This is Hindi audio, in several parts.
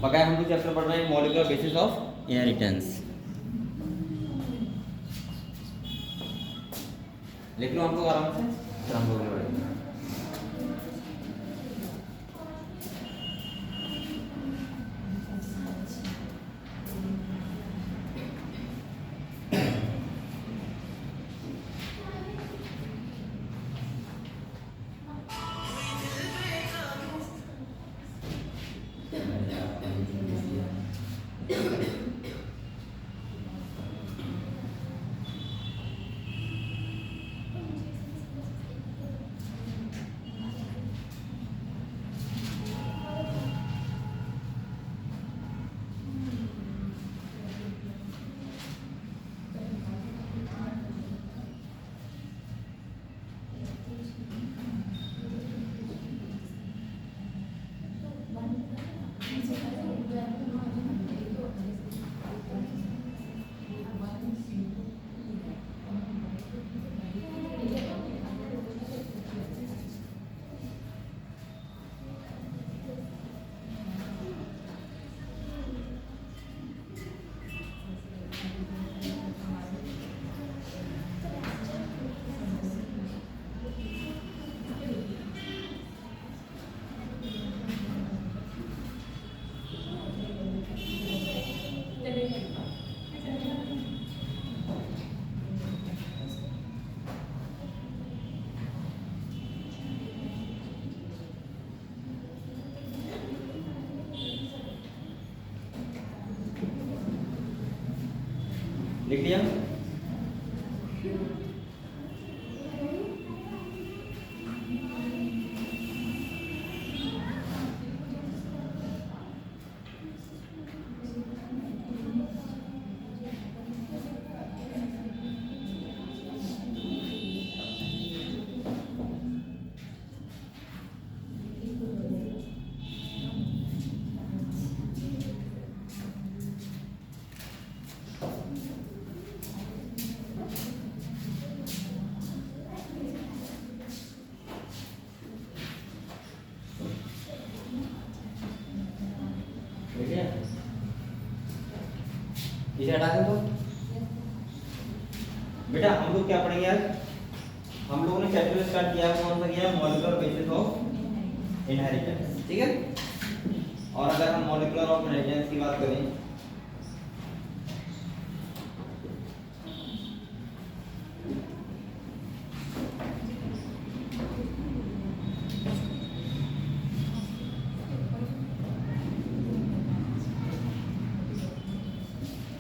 बकाया हम लोग चैप्टर पढ़ रहे हैं मॉलिक्यूलर बेसिस ऑफ इनहेरिटेंस। लिख लो हम लोग आराम से, फिर हम लोग पढ़ेंगे। लिख लिया? इसे हटा दो। बेटा हम लोग क्या पढ़ेंगे आज? हम लोगों ने चैप्टर स्टार्ट किया है, कौन सा किया है? मॉलिक्यूलर बेसिस ऑफ इनहेरिटेंस, ठीक है। और अगर हम मॉलिक्यूलर ऑफ इनहेरिटेंस की बात करें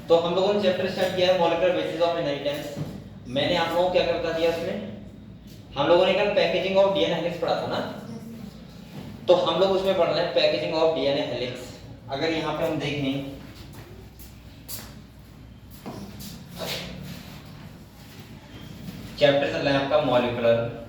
तो हम लोगों ने चैप्टर स्टार्ट किया है मॉलिक्यूलर बेसिस ऑफ इनहेरिटेंस। मैंने आप लोगों को क्या क्या बता दिया उसमें? हम लोगों ने कल पैकेजिंग ऑफ डीएनए हेलिक्स पढ़ा था ना, तो हम लोग उसमें पढ़ रहे हैं पैकेजिंग ऑफ डीएनए हेलिक्स। अगर यहाँ पे हम देखें चैप्टर चल रहा है आपका मॉलिक्यूलर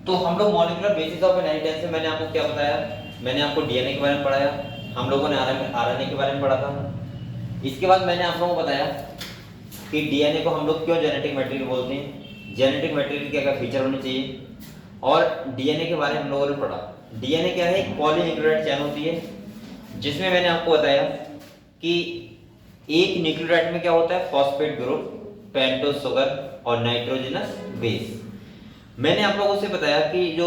तो हम लोग मॉलिक्यूलर बेसिस ऑफ इनहेरिटेंस में मैंने आपको क्या बताया? मैंने आपको डीएनए के बारे में पढ़ाया, हम लोगों ने आरएनए के बारे में पढ़ा था। इसके बाद मैंने आप लोगों को बताया कि डीएनए को हम लोग क्यों जेनेटिक मटेरियल बोलते हैं, जेनेटिक मटेरियल क्या क्या फीचर होने चाहिए, और डीएनए के बारे में हम लोगों ने पढ़ा। डीएनए क्या है? एक पॉलीन्यूक्लियोटाइड चेन होती है, जिसमें मैंने आपको बताया कि एक न्यूक्लियोटाइड में क्या होता है? फॉस्फेट ग्रुप, पेंटोज शुगर और नाइट्रोजनस बेस। मैंने आप लोगों से बताया कि जो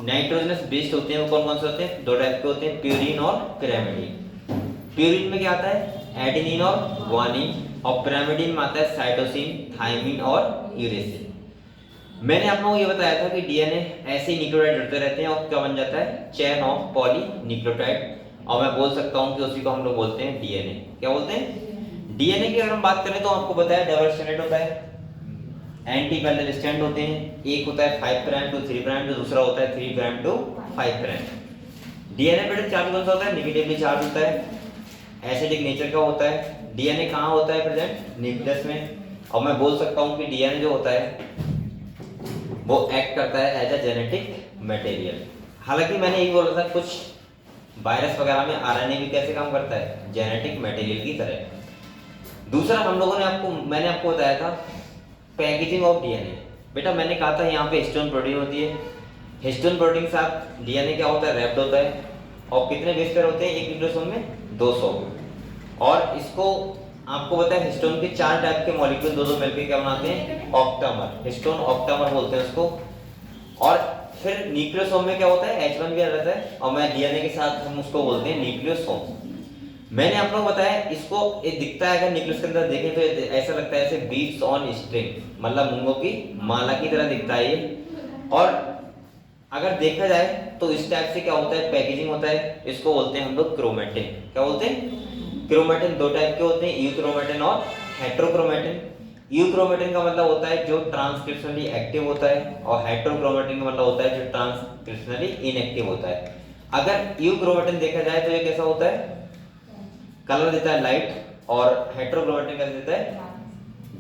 नाइट्रोजनस बेस्ड होते हैं वो कौन कौन से होते हैं? दो टाइप के होते हैं, प्यूरिन और पिरामिडिन। प्यूरिन में क्या आता है? एडेनिन और ग्वानिन, और पिरामिडिन में आता है साइटोसिन, थायमिन और यूरेसिल। मैंने आप लोगों को ये बताया था कि डीएनए ऐसे ही न्यूक्लियोटाइड जुड़ते रहते हैं और क्या बन जाता है? Chain of polynucleotide. और मैं बोल सकता हूँ कि उसी को हम लोग बोलते हैं डीएनए। क्या बोलते हैं? डीएनए की अगर हम बात करें तो आपको बताया डबल स्ट्रैंडेड होता है, एंटी पैरेलल स्ट्रैंड होते हैं, एक होता है 5 प्राइम टू 3 प्राइम, जो दूसरा होता है 3 प्राइम टू 5 प्राइम। डीएनए पे चार्ज कौन सा होता है? नेगेटिवली चार्ज होता है, एसिडिक नेचर का होता है। डीएनए कहाँ होता है प्रेजेंट? न्यूक्लियस में। और मैं बोल सकता हूँ कि डीएनए जो होता है वो एक्ट करता है एज अ जेनेटिक मटेरियल। हालांकि मैंने यही बोला था कुछ वायरस वगैरह में आरएनए भी कैसे काम करता है? जेनेटिक मटेरियल की तरह। दूसरा हम लोगों ने मैंने आपको बताया था पैकेजिंग ऑफ डीएनए। बेटा मैंने कहा था यहाँ पे हिस्टोन प्रोटीन होती है, हिस्टोन प्रोटीन के साथ डीएनए क्या होता है? रैप्ड होता है। और कितने बेस पेयर होते हैं एक न्यूक्लियोसोम में? 200। और इसको आपको पता है हिस्टोन के 4 टाइप के मॉलिक्यूल दो मिलकर क्या बनाते हैं? ऑक्टामर। हिस्टोन ऑक्टामर बोलते हैं उसको। और फिर न्यूक्लियोसोम में क्या होता है? H1 भी रहता है, और मैं डीएनए के साथ हम उसको बोलते हैं न्यूक्लियोसोम। मैंने आप लोगों को बताया इसको ये दिखता है, अगर न्यूक्लियस के अंदर देखें तो ऐसा लगता है जैसे बीड्स ऑन स्ट्रिंग, मतलब मूंगों की माला की तरह दिखता है ये। और अगर देखा जाए तो इस टाइप से क्या होता है? पैकेजिंग होता है। इसको बोलते हैं हम लोग क्रोमेटिन। क्या बोलते हैं? क्रोमेटिन 2 टाइप के होते हैं, यूक्रोमेटिन और हेटेरोक्रोमेटिन। यूक्रोमेटिन का मतलब होता है जो ट्रांसक्रिप्शनली एक्टिव होता है, और हेटेरोक्रोमेटिन का मतलब होता है जो ट्रांसक्रिप्शनली इनएक्टिव होता है। अगर यूक्रोमेटिन देखा जाए तो ये कैसा होता है? कलर देता है लाइट, और हेटेरोक्रोमेटिन कलर देता है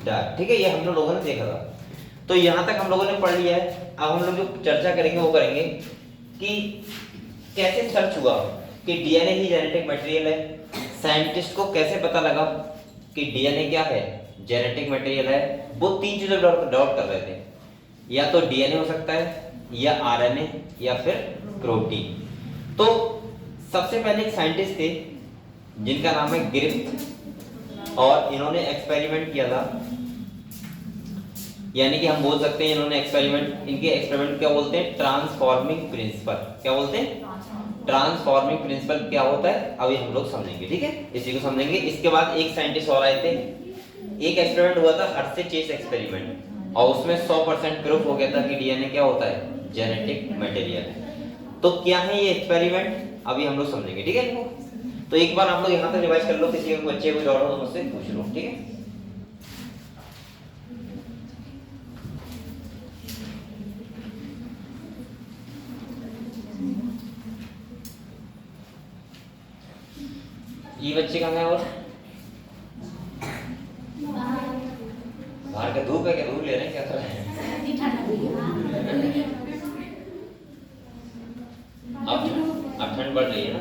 डार्क। ठीक है, ये हम लोगों ने देखा था। तो यहाँ तक हम लोगों ने पढ़ लिया है। अब हम लोग जो चर्चा करेंगे वो करेंगे कि कैसे सर्च हुआ कि डीएनए ही जेनेटिक मटेरियल है। साइंटिस्ट को कैसे पता लगा कि डीएनए क्या है? जेनेटिक मटेरियल है। वो 3 चीजें डाउट कर रहे थे, या तो डीएनए हो सकता है, या आरएनए, या फिर प्रोटीन। तो सबसे पहले एक साइंटिस्ट थे जिनका नाम है ग्रिफ्थ, और इन्होंने एक्सपेरिमेंट किया था। यानी कि हम बोल सकते हैं इन्होंने इनके एक्सपेरिमेंट क्या बोलते हैं? Transforming principle. क्या बोलते हैं? ट्रांसफॉर्मिंग प्रिंसिपल क्या होता है अभी हम लोग समझेंगे। ठीक है, इसी को समझेंगे। इसके बाद एक साइंटिस्ट और आए थे। एक एक्सपेरिमेंट हुआ था हर्षे चेस एक्सपेरिमेंट, और उसमें 100% प्रूफ हो गया था कि डीएनए क्या होता है? जेनेटिक मटेरियल है। तो क्या है ये एक्सपेरिमेंट अभी हम लोग समझेंगे। ठीक है, तो एक बार आप लोग यहाँ तक रिवाइज कर लो, किसी को बच्चे को डाउट हो तो मुझसे पूछ लो। ठीक है, ये बच्चे कहाँ गए? और बाहर का धूप है क्या? धूप ले रहे हैं क्या कर रहे हैं? अब ठंड बढ़ रही है ना,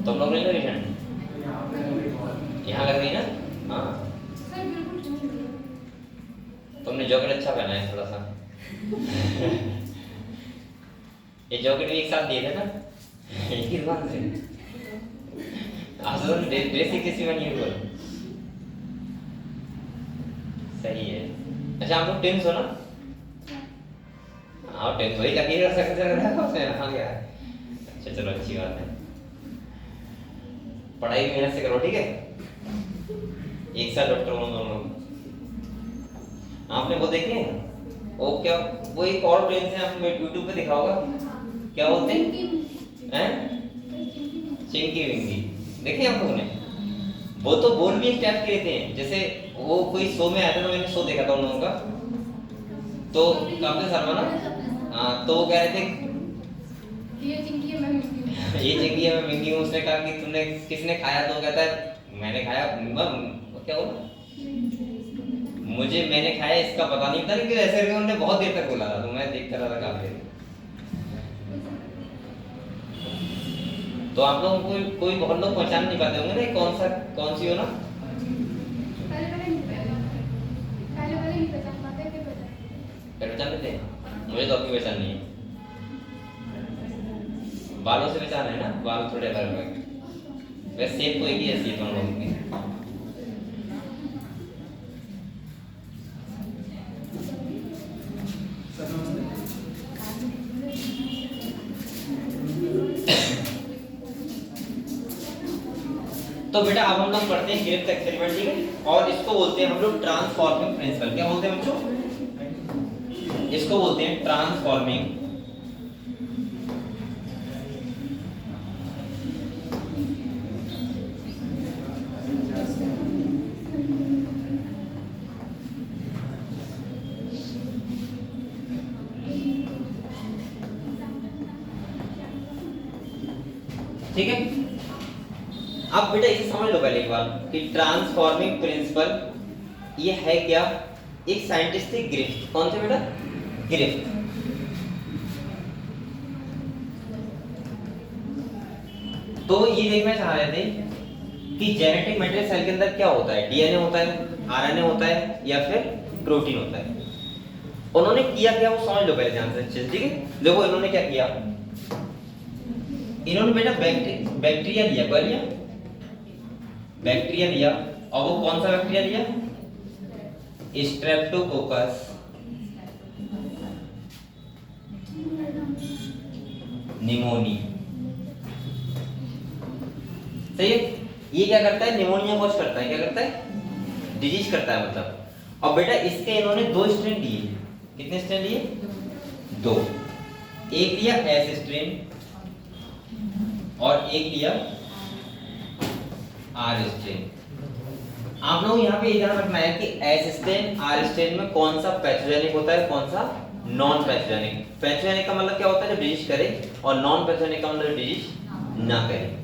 तुम लोग नहीं लग रही ठंड? यहाँ लग रही है ना? हाँ, तुमने जैकेट अच्छा पहना है थोड़ा सा। ये जैकेट भी एक साथ दिए थे ना, एक ही दुकान से। आज तो ड्रेस ही किसी में नहीं बोल। सही है। अच्छा आप लोग टेंस हो ना? हाँ टेंस वही लगी रह सकते हैं। हाँ क्या? अच्छा चलो अच्छी बात है। पढ़ाई मेहनत से करो। ठीक है, एक साल डॉक्टर बनो दोनों लोग। आपने वो देखे वो क्या, वो एक और ट्रेन से आपने यूट्यूब पे देखा होगा, क्या बोलते हैं? चिंकी विंकी देखे आप लोगों ने? वो तो बोल भी एक टाइप के थे। जैसे वो कोई शो में आया था, मैंने शो देखा था उन लोगों का, तो कपिल शर्मा ना, हाँ, तो वो कह रहे थे ये चिंकी है मैं मिंकी हूँ। उसने कहा कि तुमने किसने खाया? तो कहता है मैंने खाया। क्या बोला? मैंने खाया इसका पता नहीं था, लेकिन ऐसे करके उन्होंने बहुत देर तक बोला था, तो मैं देखता रहा था काफी। तो आप लोगों को कोई बहुत लोग पहचान नहीं पाते होंगे ना कौन सी हो ना? पहचान लेते हैं? मुझे तो अपनी पहचान नहीं है। बालों से पहचान है ना, बाल थोड़े अलग अलग, वैसे सेप तो एक ही ऐसी है तुम लोगों की। तो बेटा अब हम लोग पढ़ते हैं ग्रिफ्थ एक्सपेरिमेंट। ठीक है, और इसको बोलते हैं हम लोग ट्रांसफॉर्मिंग प्रिंसिपल। क्या बोलते हैं बच्चों? इसको बोलते हैं ट्रांसफॉर्मिंग ठीक है। अब बेटा इसे समझ लो पहले एक बार कि ट्रांसफॉर्मिंग प्रिंसिपल ये है क्या, एक साइंटिस्ट थे ग्रिफ्थ। कौन थे बेटा? ग्रिफ्थ। तो ये देखना चाह रहे थे कि जेनेटिक मटेरियल सेल के अंदर क्या होता है, डीएनए होता है, आरएनए होता है या फिर प्रोटीन होता है। उन्होंने किया क्या वो समझ लो पहले ध्यान से, ठीक है। देखो इन्होंने क्या किया, इन्होंने बेटा बैक्टीरिया लिया, क्या लिया? बैक्टीरिया लिया। और वो कौन सा बैक्टीरिया लिया? Streptococcus pneumoniae. सही है। ये क्या करता है? निमोनिया कॉज करता है। क्या करता है? डिजीज करता है मतलब। और बेटा इसके इन्होंने 2 स्ट्रेन लिए। कितने स्ट्रेन लिए? 2। एक लिया एस स्ट्रेन और एक लिया आर स्ट्रेन। आप लोग यहाँ पे ध्यान रखना है कि एस स्ट्रेन आर स्ट्रेन में कौन सा पैथोजेनिक होता है, कौन सा नॉन पैथोजेनिक। पैथोजेनिक का मतलब क्या होता है? जो डिजीज करे, और नॉन पैथोजेनिक का मतलब डिजीज ना करे।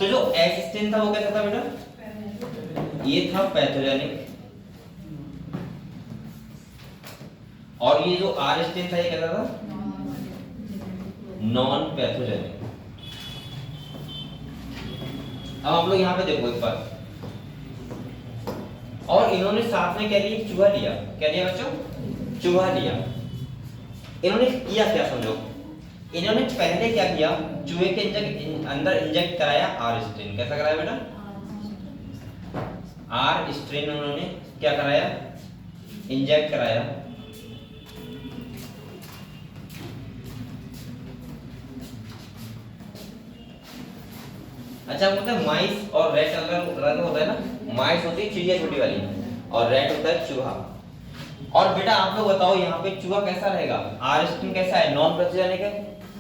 तो जो एस स्ट्रेन था वो कैसा था बेटा? ये था पैथोजेनिक। और ये जो आर स्ट्रेन था ये कैसा था? Non pathogenic. अब आप लोग यहाँ पे देखो एक बार, और इन्होंने साथ में क्या लिया? चूहा लिया। क्या लिया बच्चों? चूहा लिया। इन्होंने किया क्या समझो, इन्होंने पहले क्या किया? चूहे के अंदर इंजेक्ट कराया आर स्ट्रेन। कैसा कराया बेटा? आर स्ट्रेन उन्होंने क्या कराया? इंजेक्ट कराया। अच्छा पता है माइस और रैट अलग होता है ना। माइस होती है चिड़िया छोटी वाली, और रैट होता है चूहा। और बेटा आप लोग बताओ यहाँ पे चूहा कैसा रहेगा? आर स्ट्रेन कैसा है? नॉन पैथोजेनिक है।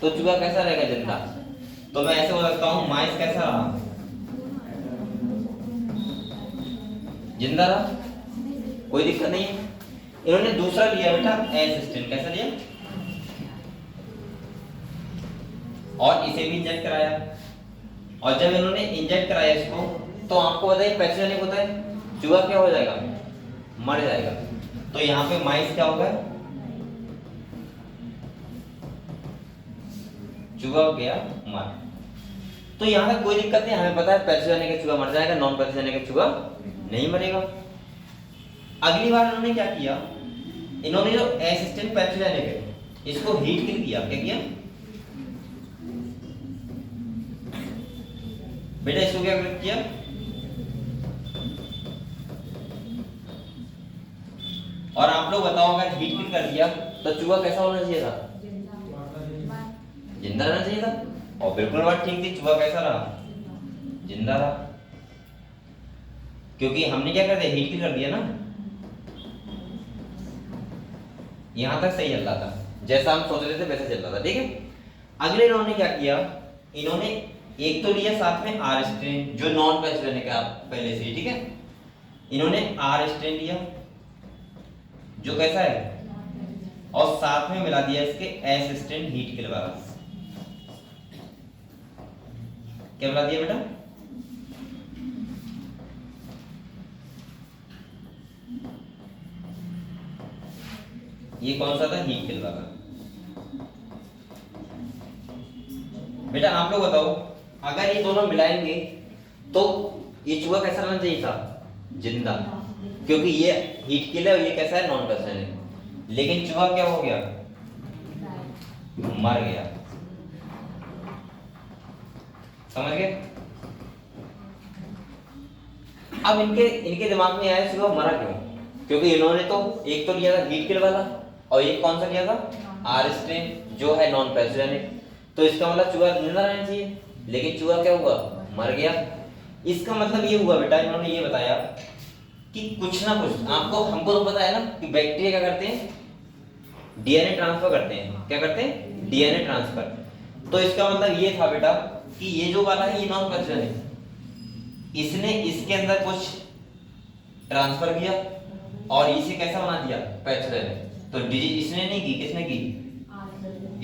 तो चूहा कैसा रहेगा? जिंदा। तो मैं ऐसे बोल सकता हूँ माइस कैसा रहा? जिंदा रहा, कोई दिक्कत नहीं है। इन्होंने दूसरा लिया बेटा एस स्ट्रेन। कैसा लिया? और इसे भी इंजेक्ट कराया। और जब इन्होंने इंजेक्ट कराया इसको, तो आपको बताइए पैथोजेनिक होता है, चूहा क्या हो जाएगा? मर जाएगा। तो यहाँ पे माइस क्या होगा? चूहा हो गया मर। तो यहाँ पे कोई दिक्कत नहीं, हमें पता है पैथोजेनिक का चूहा मर जाएगा, नॉन पैथोजेनिक का चूहा नहीं मरेगा। अगली बार इन्होंने क्या किया? इन्होंने जो एस स्ट्रेन पैथोजेनिक है इसको हीट किया। क्या किया बेटा? इसको क्या किया? और आप लोग बताओ अगर हीट किल कर दिया तो चूहा कैसा होना चाहिए था? जिंदा रहना चाहिए था। और बिल्कुल बात ठीक थी, चूहा कैसा रहा? जिंदा रहा। क्योंकि हमने क्या कर दिया? हीट किल कर दिया ना। यहां तक सही चल रहा था, जैसा हम सोच रहे थे वैसा चल रहा था, ठीक है। अगले इन्होंने क्या किया? इन्होंने एक तो लिया साथ में आर स्ट्रेन जो नॉन पैथोजेनिक है पहले से ही, ठीक है। इन्होंने आर स्ट्रेन लिया जो कैसा है, और साथ में मिला दिया इसके एस स्ट्रेन हीट किल वाला। क्या मिला दिया बेटा? ये कौन सा था? हीट किल वाला। बेटा आप लोग बताओ अगर ये दोनों मिलाएंगे तो ये चूहा कैसा रहना चाहिए था? जिंदा। क्योंकि ये हीट किल है और ये कैसा है? Non pathogenic. लेकिन चूहा क्या हो गया? मर गया। समझ गए? अब इनके दिमाग में आया चूहा मरा क्यों? क्योंकि इन्होंने तो एक तो लिया था हीट किल वाला और एक कौन सा लिया था? आर स्ट्रेन जो है नॉन पैथोजेनिक। तो इसका मतलब चूहा जिंदा रहना चाहिए, लेकिन चूहा क्या हुआ? मर गया। इसका मतलब ये हुआ बेटा, इन्होंने ये बताया कि कुछ ना कुछ आपको हमको तो पता है ना कि बैक्टीरिया क्या करते हैं? डीएनए ट्रांसफर करते हैं। क्या करते हैं? DNA transfer. तो इसका मतलब ये था बेटा कि ये जो वाला है ये नॉन पैथोजेनिक, इसने इसके अंदर कुछ ट्रांसफर किया और इसे कैसा बना दिया? पैथोजेनिक। तो डिजीज इसने नहीं की, किसने की?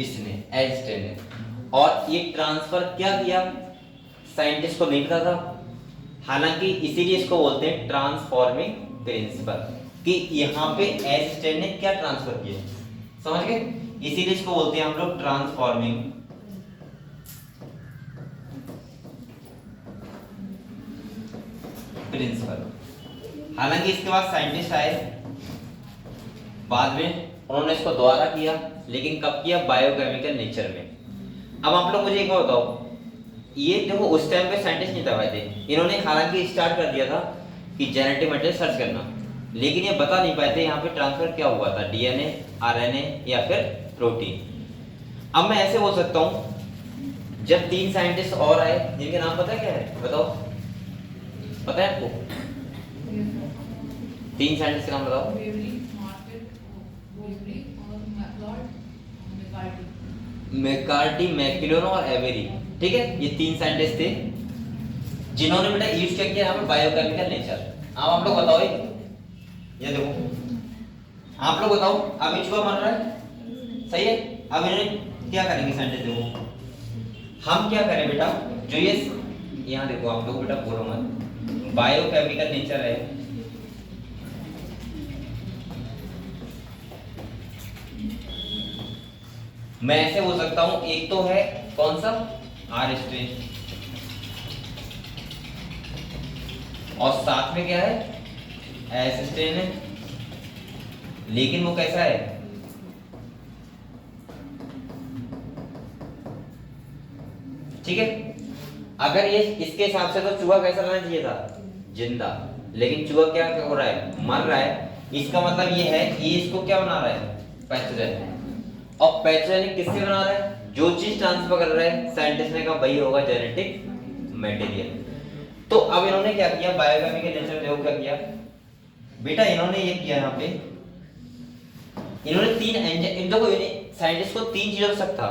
इसने, एज स्ट्रेन ने। और ये ट्रांसफर क्या किया? साइंटिस्ट को नहीं पता था। हालांकि इसीलिए इसको बोलते हैं ट्रांसफॉर्मिंग प्रिंसिपल, कि यहाँ पे एसिस्टेंट ने क्या ट्रांसफर किया, समझ गए? इसीलिए इसको बोलते हैं हम लोग ट्रांसफॉर्मिंग प्रिंसिपल। हालांकि इसके बाद साइंटिस्ट आए बाद में, उन्होंने इसको दोबारा किया, लेकिन कब किया? बायोकेमिकल नेचर में। अब आप लोग मुझे एक बात बताओ, ये देखो उस टाइम पे साइंटिस्ट नहीं था थे, इन्होंने हालांकि स्टार्ट कर दिया था कि जेनेटिक मटेरियल सर्च करना, लेकिन ये बता नहीं पाए थे यहाँ पे ट्रांसफर क्या हुआ था, डीएनए, आरएनए या फिर प्रोटीन। अब मैं ऐसे बोल सकता हूँ, जब 3 साइंटिस्ट और आए, जिनके नाम पता है क्या है, बताओ, पता है आपको? 3 साइंटिस्ट का नाम बताओ। मैककार्टी, मैकमिलन और एवेरी, ठीक है, ये 3 साइंटिस्ट थे जिन्होंने बेटा यूज क्या किया यहाँ पे बायोकेमिकल नेचर। अब आप लोग बताओ, ये देखो, आप लोग बताओ, अब चूहा मर रहा है, सही है? अब इन्होंने क्या करेंगे साइंटिस्ट, देखो हम क्या करें बेटा, जो ये यहाँ देखो, आप लोग बेटा बोलो मत, बायोकेमिकल नेचर है, मैं ऐसे बोल सकता हूं, एक तो है कौन सा, आर स्ट्रेन, और साथ में क्या है, एस स्ट्रेन है, लेकिन वो कैसा है, ठीक है? अगर ये इसके हिसाब से तो चूहा कैसा रहना चाहिए था, जिंदा, लेकिन चूहा क्या हो रहा है, मर रहा है। इसका मतलब ये है कि ये इसको क्या बना रहा है, पैथोजन। और पैथोजेनिक किससे बना रहा है, जो चीज ट्रांसफर कर रहा है, साइंटिस्ट ने कहा वही होगा जेनेटिक मटेरियल। तो अब इन्होंने क्या किया, बायोकेमिकल नेचर देखो क्या किया बेटा, इन्होंने ये किया यहाँ पे, इन्होंने 3 एंजाइम, इन देखो साइंटिस्ट को 3 चीजों से शक था,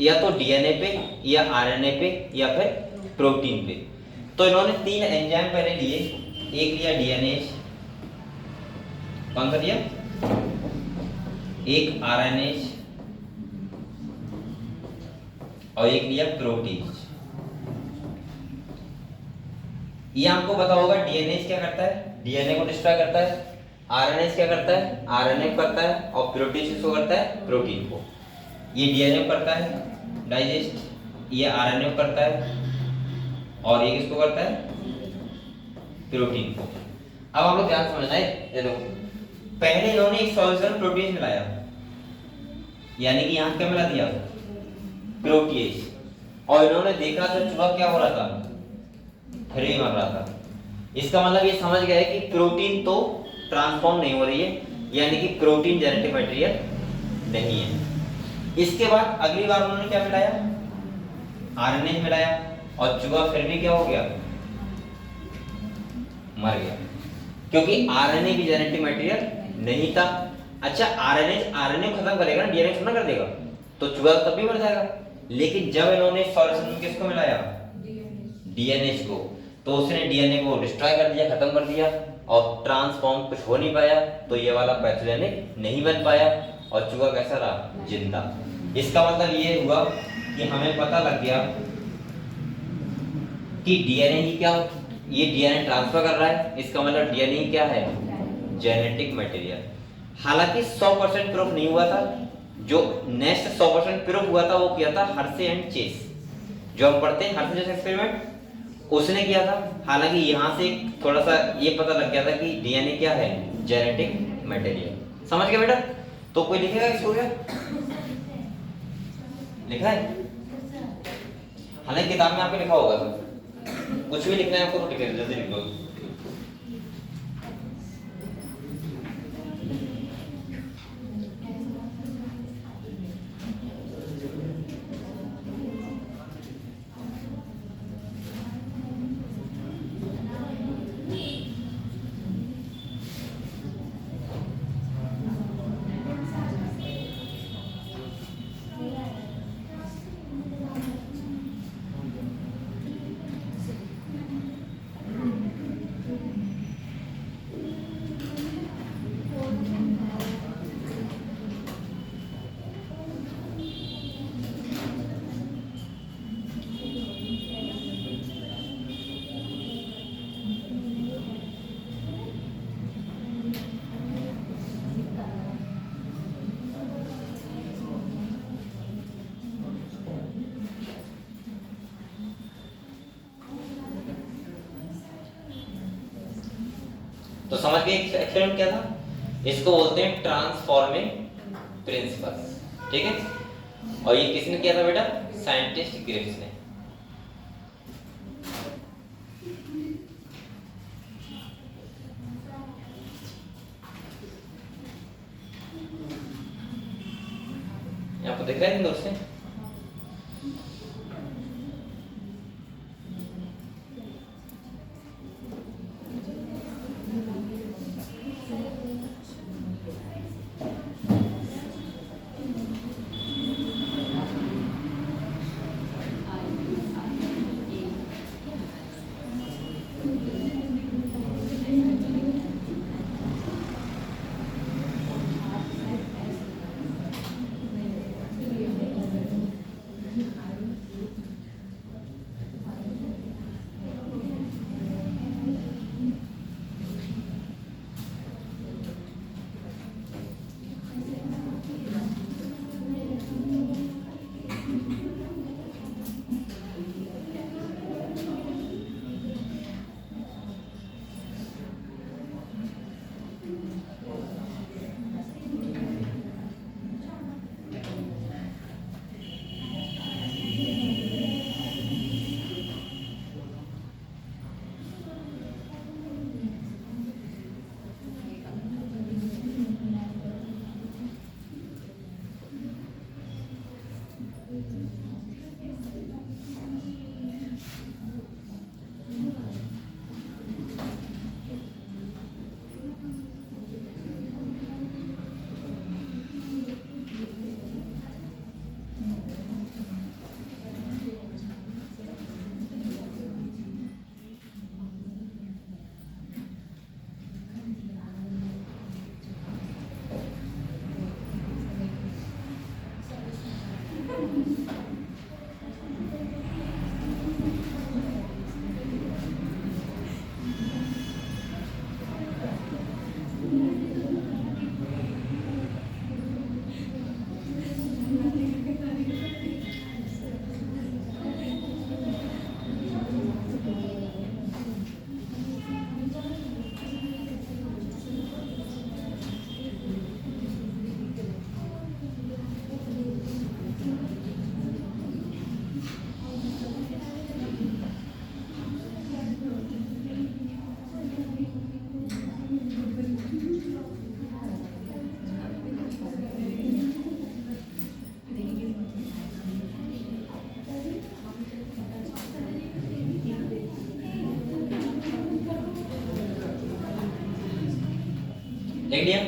या तो डीएनए पे, या आरएनए पे, या फिर प्रोटीन पे। तो इन्होंने 3 एंजाइम पहले लिए, एक लिया डीएनए, कौन सा लिया, एक आरएनए और एक लिया प्रोटीन। ये आपको पता होगा डीएनए क्या करता है, डीएनए को डिस्ट्रॉय करता है, आरएनए क्या करता है, आरएनए को करता है, और प्रोटीन किसको करता है, प्रोटीन को। ये डीएनए को करता है डाइजेस्ट, ये आरएनए को करता है, और ये किसको करता है, प्रोटीन को। अब आप लोग ध्यान समझना है, ये देखो, पहले इन्होंने एक सॉल्यूशन प्रोटीन मिलाया, यानी कि यहां क्या मिला दिया, प्रोटीएज, और इन्होंने देखा तो चूहा क्या हो रहा था, फ्री मर रहा था। इसका मतलब ये समझ गए कि प्रोटीन तो ट्रांसफॉर्म नहीं हो रही है, यानी कि प्रोटीन जेनेटिक मटेरियल नहीं है। इसके बाद अगली बार उन्होंने क्या मिलाया, आरएनए मिलाया, और चूहा फिर भी क्या हो गया, मर गया, क्योंकि आरएनए भी जेनेटिक मटेरियल नहीं था। अच्छा, आरएनए खत्म करेगा ना, डीएनए खत्म कर देगा, तो चूहा तब भी मर जाएगा। लेकिन जब इन्होंने सॉल्यूशन में किसको मिलाया, डीएनए को, तो उसने डीएनए को डिस्ट्रॉय कर दिया, खत्म कर दिया, और ट्रांसफॉर्म कुछ हो नहीं पाया, तो ये वाला पैथोजेनिक नहीं बन पाया, और चूहा कैसा रहा, जिंदा। इसका मतलब ये हुआ कि हमें पता लग गया कि डीएनए ही क्या, ये डीएनए ट्रांसफर कर रहा है, इसका मतलब डीएनए क्या है, जेनेटिक मटेरियल। हालांकि 100% प्रूफ नहीं हुआ था, जो नेक्स्ट 100% प्रूफ हुआ था वो किया था हर्शे एंड चेस, जो हम पढ़ते हैं हर्शे चेस एक्सपेरिमेंट, उसने किया था। हालांकि यहाँ से थोड़ा सा ये पता लग गया था कि डीएनए क्या है, जेनेटिक मटेरियल। समझ गए बेटा? तो कोई लिखेगा इसको क्या, लिखा है? हालांकि किताब में आपको लिखा होगा, तो कुछ भी लिखना है आपको तो लिख जल्दी लिख दो। तो समझ गए एक्सपेरिमेंट क्या था? इसको बोलते हैं ट्रांसफॉर्मिंग प्रिंसिपल, ठीक है। और ये किसने किया था बेटा? साइंटिस्ट ग्रिफ्स ने। आपको दिख रहा है दोस्तों? देख लिया?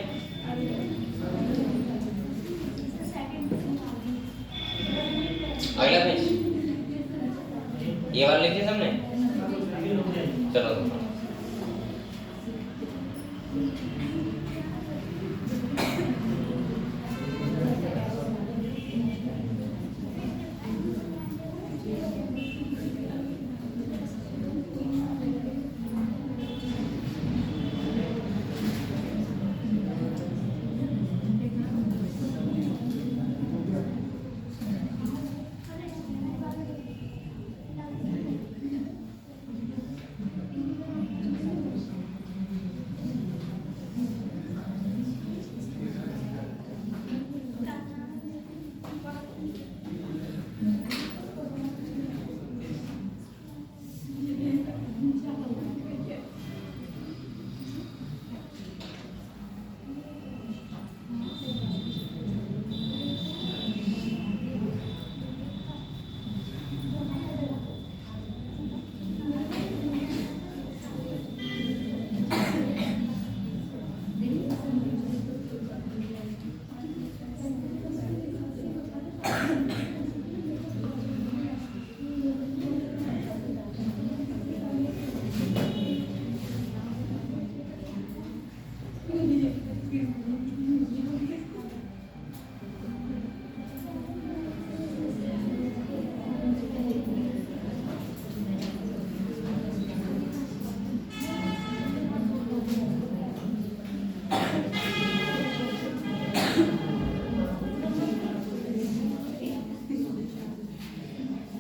अगला पेज ये वाला लिख दिया सबने? चलो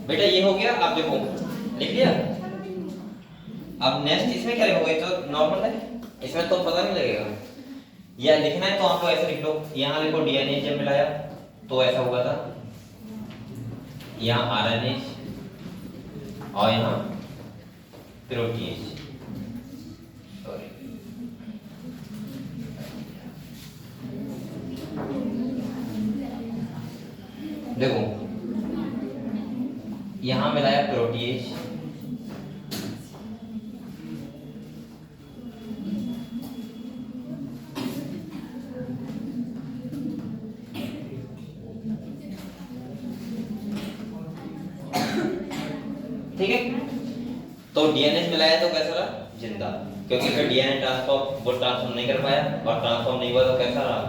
बेटा ये हो गया। आप देखो लिख लिया। अब नेक्स्ट इसमें क्या लिखोगे? तो नॉर्मल है इसमें तो पता नहीं लगेगा। या लिखना है तो आप लोग ऐसे लिख लो, यहाँ देखो डीएनए जब मिलाया तो ऐसा हुआ था, यहाँ आरएनए और यहाँ प्रोटीन। सॉरी, देखो यहाँ मिलाया प्रोटीएज, ठीक है। तो डीएनए मिलाया तो कैसा रहा? जिंदा, क्योंकि फिर डीएनए ट्रांसफॉर्म वो ट्रांसफॉर्म नहीं कर पाया और ट्रांसफॉर्म नहीं हुआ तो कैसा रहा?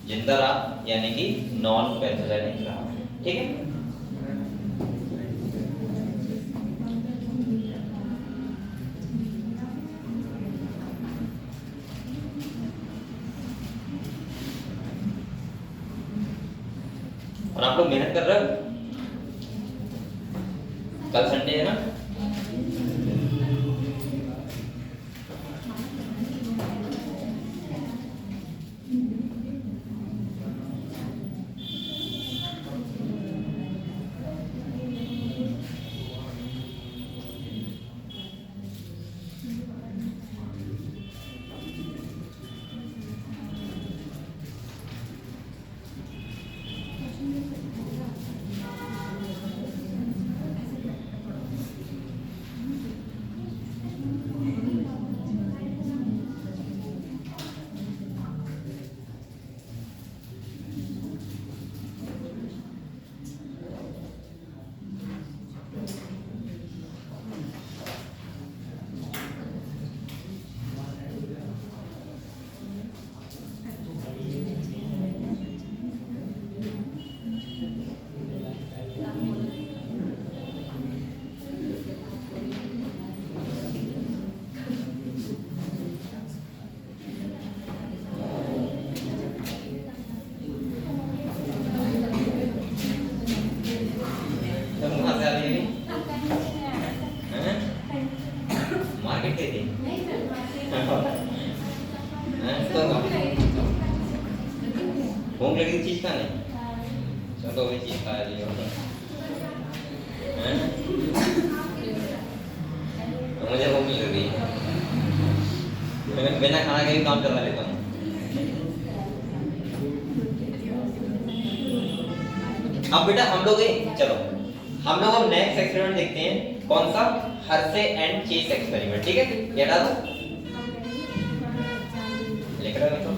जिंदा रहा, यानी कि नॉन पैथोजेनिक रहा, ठीक है। और आप लोग मेहनत कर रहे हो, कल संडे है ना। मार्केट गई थी भूख लगी थी, चीज खाने, चलो वही चीज खा लियो। मुझे भूख नहीं लगी, मैं बिना खाना के भी काम चला लेता हूँ। अब बेटा हम लोग चलो हम लोग अब नेक्स्ट एक्सपेरिमेंट देखते हैं, कौन सा? हर्शे एंड चेस एक्सपेरिमेंट, ठीक है। ये डाल दो, लिख रहा है तो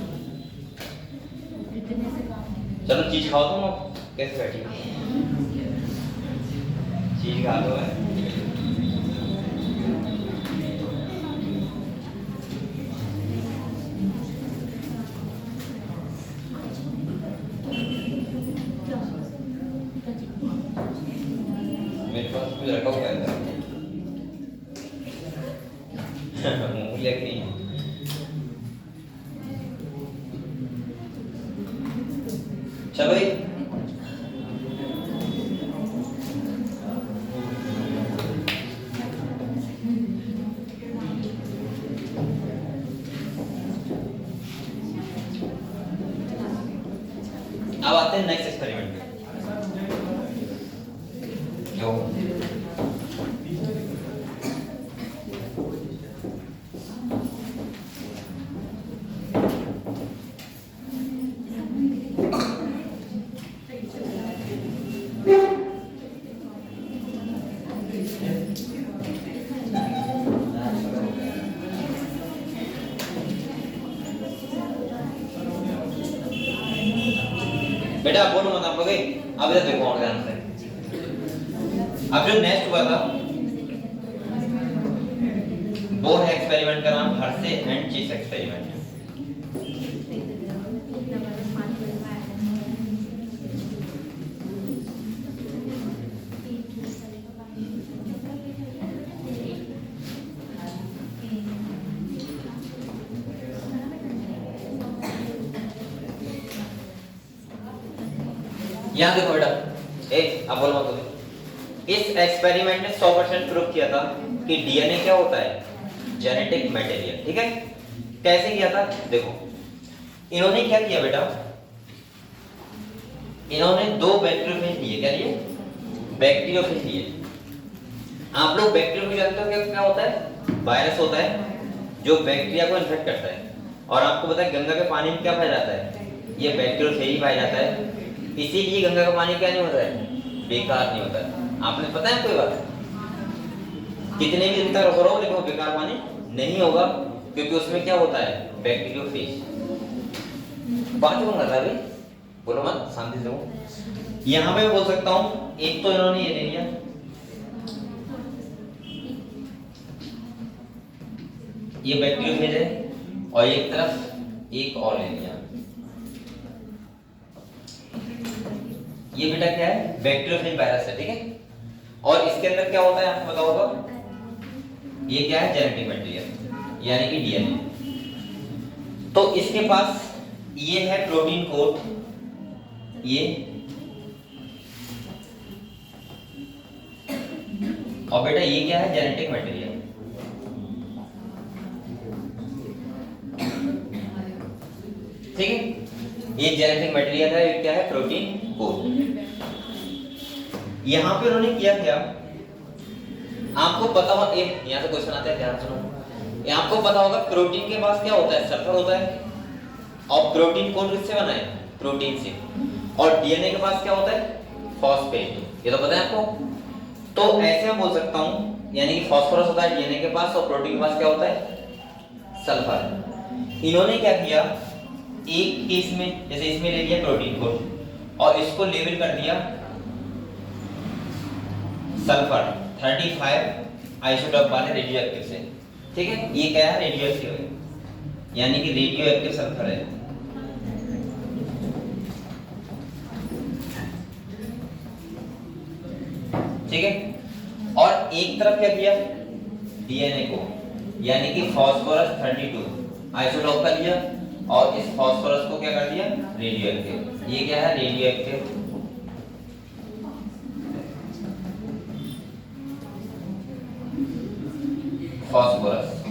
चलो चीज खाओ तुम। अब कैसे बैठी चीज खा लो है। मेरे पास कुछ रखा हुआ है मूंगफली नहीं है। चलो अब आते हैं नेक्स्ट एक्सपेरिमेंट पे। जो बेटा बोलो मत आप लोग, अब इधर देखो और ध्यान से। अब जो नेक्स्ट हुआ था वो है एक्सपेरिमेंट का नाम हर्शे एंड चेस एक्सपेरिमेंट। यहाँ देखो बेटा, अब बोलो मत। इस एक्सपेरिमेंट ने 100% प्रूव किया था कि डीएनए क्या होता है, जेनेटिक मटेरियल। ठीक है, कैसे किया था देखो, इन्होंने क्या किया बेटा, इन्होंने 2 बैक्टीरियोफेज लिए। क्या लिए? बैक्टीरियोफेज लिए। आप लोग बैक्टीरियोफेज जानते हो क्या होता है? वायरस होता है जो बैक्टीरिया को इन्फेक्ट करता है। और आपको पता है गंगा के पानी में क्या पाया जाता है? ये बैक्टीरियोफेज ही पाया जाता है। इसीलिए गंगा का पानी क्या नहीं होता है? बेकार नहीं होता है। आपने पता है कोई बात, कितने भी दिन तक रखो रहो लेकिन वो बेकार पानी नहीं होगा, क्योंकि उसमें क्या होता है? बैक्टीरियोफेज। बात क्यों कर रहा है भाई? बोलो मत, शांति से रहो। यहाँ पे बोल सकता हूँ, एक तो इन्होंने ये ले लिया, ये बैक्टीरियोफेज है, और एक तरफ एक और ले लिया। ये बेटा क्या है? बैक्टीरियोफेज वायरस है। ठीक है, और इसके अंदर क्या होता है आपको पता होगा? ये क्या है? जेनेटिक मटेरियल यानी कि डीएनए। तो इसके पास ये है प्रोटीन कोड, ये, और बेटा ये क्या है? Genetic material. ठीक है, ये जेनेटिक मटेरियल है, ये क्या है? Protein code. यहां पे उन्होंने किया क्या, आपको पता होगा, यहां से क्वेश्चन आता है, ध्यान सुनो। ये आपको पता होगा प्रोटीन के पास क्या होता है? सल्फर होता है, और प्रोटीन कोड किससे बना है? प्रोटीन से। और डीएनए के पास क्या होता है? फॉस्फेट। ये तो पता है आपको। तो ऐसे मैं बोल सकता हूं, यानी कि फास्फोरस होता है डीएनए के पास, और प्रोटीन के पास क्या होता है? सल्फर। इन्होंने क्या किया, एक केस में जैसे इसमें ले लिया प्रोटीन कोड और इसको लेबल कर दिया सल्फर 35 आइसोटोप वाले रेडियो एक्टिव से। ठीक है, ये क्या है? रेडियो एक्टिव है, यानी कि रेडियो एक्टिव सल्फर है। ठीक है, और एक तरफ क्या किया? डीएनए को, यानी कि फास्फोरस 32 आइसोटोप का लिया, और इस फास्फोरस को क्या कर दिया? Radio active. ये क्या है? Radioactive phosphorus.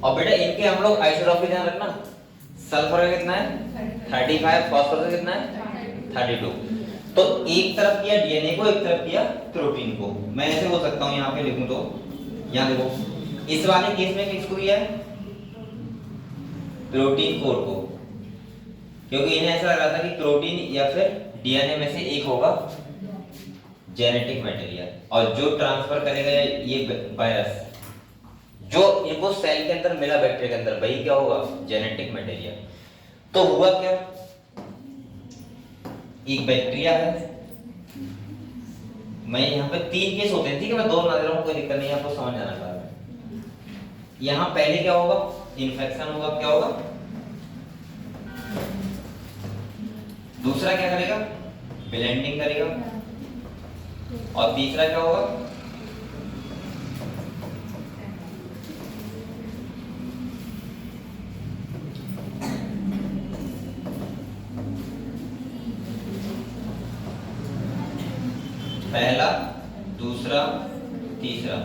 और बेटा इनके हम लोग आइसोटोप ध्यान रखना, सल्फर का कितना है? 35, फास्फोरस का कितना है? 32। तो एक तरफ किया डीएनए को, एक तरफ किया प्रोटीन को। मैं ऐसे बोल सकता हूं, यहां पे लिखूं तो, यहां देखो, इस वाले केस में किसको किया है? प्रोटीन कोड को, क्योंकि इन्हें ऐसा लग रहा था कि प्रोटीन या फिर डीएनए में से एक होगा जेनेटिक मटेरियल, और जो ट्रांसफर करेगा ये वायरस, जो इनको सेल के अंदर मिला बैक्टीरिया के अंदर, वही क्या होगा? Genetic material. तो हुआ क्या, एक बैक्टीरिया है, मैं यहाँ पे 3 केस होते हैं। ठीक है, मैं 2 बना दे रहा हूँ, कोई दिक्कत नहीं, आपको समझ आना बाद में। यहाँ पहले क्या होगा? इन्फेक्शन होगा। क्या होगा? दूसरा क्या करेगा? ब्लेंडिंग करेगा, और तीसरा क्या होगा? पहला, दूसरा, तीसरा।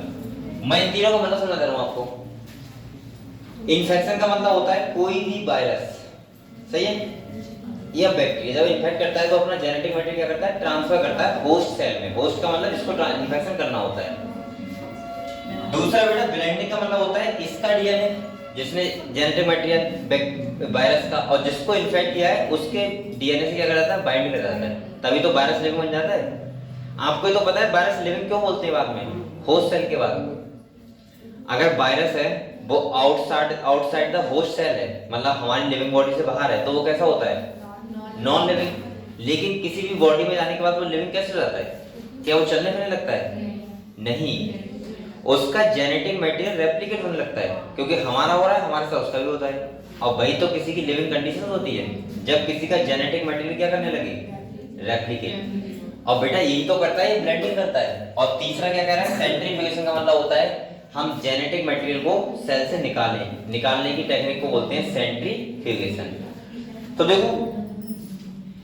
मैं इन तीनों का मतलब समझा दे रहा हूं आपको। इन्फेक्शन का मतलब होता है कोई भी वायरस, सही है, या बैक्टीरिया जब इन्फेक्ट करता है तो अपना जेनेटिक मटेरियल क्या करता है? ट्रांसफर करता है होस्ट सेल में। होस्ट का मतलब इसको इन्फेक्शन करना होता है। दूसरा बेटा ब्लेंडिंग का मतलब होता है इसका डीएनए, जिसने जेनेटिक मटेरियल वायरस का, और जिसको इन्फेक्ट किया है उसके डीएनए से क्या कर जाता है? बाइंड कर जाता है, तभी तो वायरस लिविंग बन जाता है। आपको तो पता है वायरस लिविंग क्यों बोलते हैं बाद में? होस्ट सेल के बाद। अगर वायरस है वो आउटसाइड द होस्ट सेल है, मतलब हमारी लिविंग बॉडी से बाहर है, तो वो कैसा होता है? Non living. लेकिन किसी भी बॉडी में जाने के बाद वो लिविंग कैसे हो जाता है? क्या वो चलने फिरने लगता है? नहीं, उसका जेनेटिक मटेरियल रेप्लिकेट होने लगता है, क्योंकि हमारा हो रहा है, हमारे साथ उसका भी होता है। और वही तो किसी की लिविंग कंडीशन होती है, जब किसी का जेनेटिक मटेरियल क्या करने लगे? रेप्लिकेट। और बेटा यही तो करता है, ये ब्लेंडिंग करता है। और तीसरा क्या कह रहा है? सेंट्रीफ्यूगेशन का मतलब होता है हम जेनेटिक मटेरियल को सेल से निकालने की टेक्निक को बोलते हैं सेंट्रीफ्यूगेशन। तो देखो,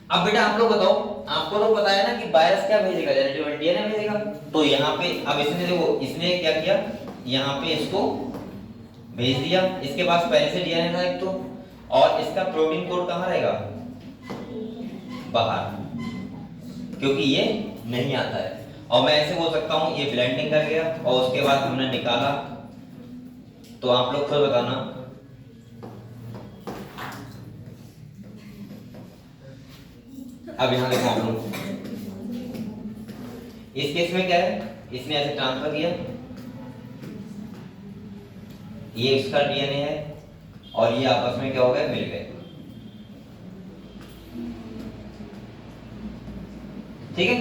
अब बेटा आप लोग बताओ, आपको तो पता है ना कि वायरस क्या भेजेगा, जेनेटिक डीएनए भेजेगा। तो यहाँ पे अब इसने देखो, इसने क्या किया, यहाँ पे इसको भेज दिया, इसके पास पहले से डीएनए था एक तो, और इसका प्रोटीन कोड कहाँ रहेगा, बाहर, क्योंकि ये नहीं आता है। और मैं ऐसे बोल सकता हूँ ये ब्लेंडिंग कर गया और उसके बाद हमने निकाला। तो आप लोग खुद बताना, अब यहाँ देखो हम लोग इस केस में क्या है, इसने ऐसे ट्रांसफर किया, ये इसका डीएनए है और ये आपस में क्या हो गए, मिल गए। ठीक है।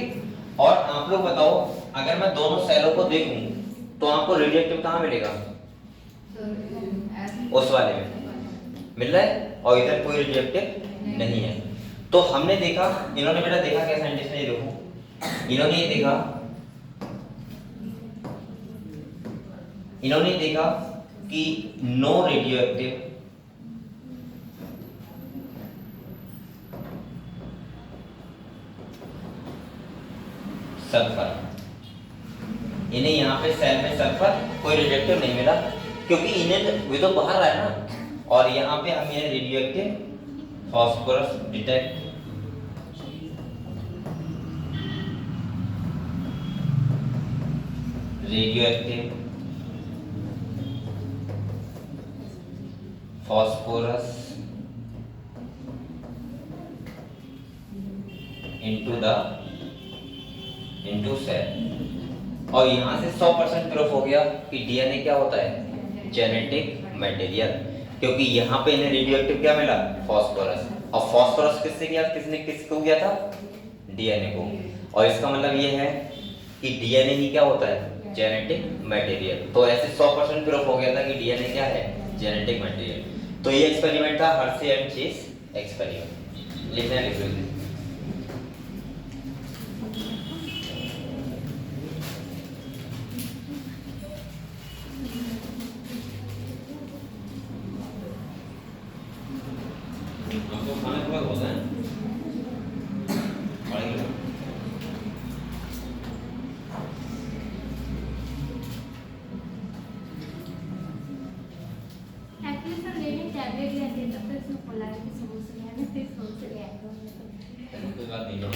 और आप लोग बताओ, अगर मैं दोनों सेलों को देखूं तो आपको रेडियोएक्टिव कहाँ मिलेगा, उस वाले में मिल रहा है, और इधर कोई रेडियोएक्टिव नहीं है। तो हमने देखा, इन्होंने बेटा देखा क्या साइंटिस्ट ने, देखो इन्होंने ये देखा, इन्होंने देखा कि नो रेडियोएक्टिव सल्फर, इन्हें यहाँ पे सेल में सल्फर कोई रेडियोएक्टिव नहीं मिला, क्योंकि इन्हें वे तो बाहर आया ना, और यहाँ पे हम ये radioactive phosphorus detect radioactive phosphorus into cell, और यहां से 100% प्रूफ हो गया कि डीएनए क्या होता है, जेनेटिक मटेरियल, क्योंकि यहाँ पे इन्हें रेडियोएक्टिव क्या मिला, फॉस्फोरस, और फॉस्फोरस किससे किया, किसने किसको किया था, डीएनए को। और इसका मतलब ये है कि डीएनए ही क्या होता है, जेनेटिक मटेरियल। तो ऐसे 100% प्रूफ हो गया था कि डीएनए क्या है, जेनेटिक मटेरियल। तो ये एक्सपेरिमेंट था हर्शी एंड चेस एक्सपेरिमेंट। लिखना लिख लो। आपको खाने के बाद होता है पढ़ेंगे। एक्चुअली सर लेने टैबलेट लेते हैं तब तक इसमें पोलैरिटी समोसे है ना, फिर सोच रहे हैं कोई बात नहीं लो।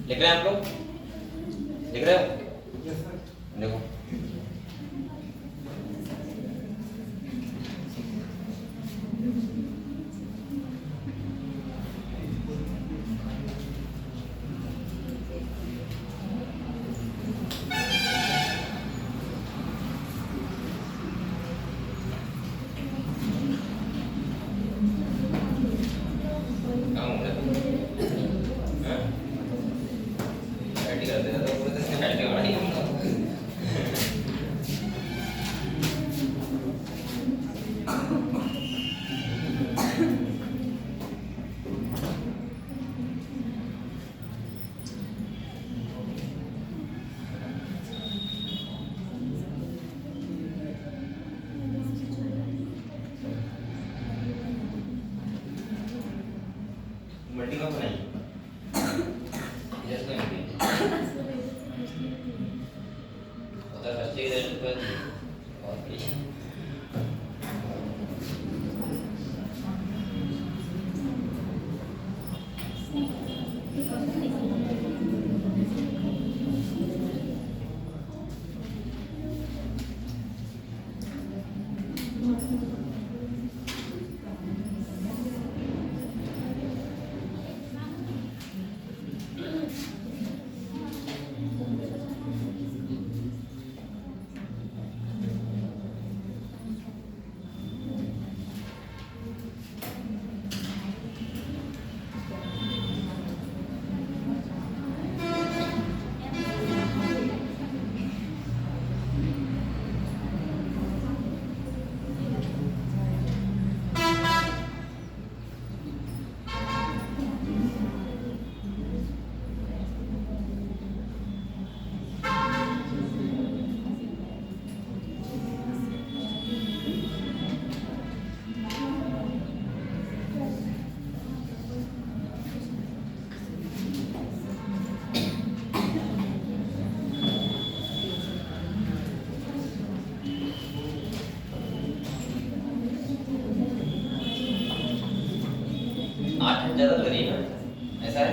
लिख रहे हैं आप लोग? लिख रहे हो? देखो मल्टी कप नहीं जस्ट नहीं उधर बच्चे के रेट पर और ज्यादा लग रही है ना, ऐसा है?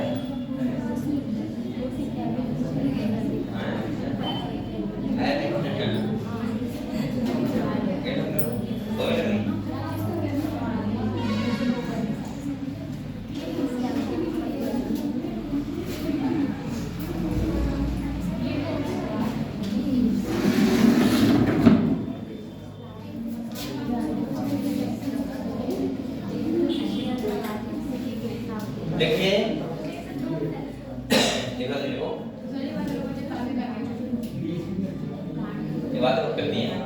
देखिए ये बात करनी है।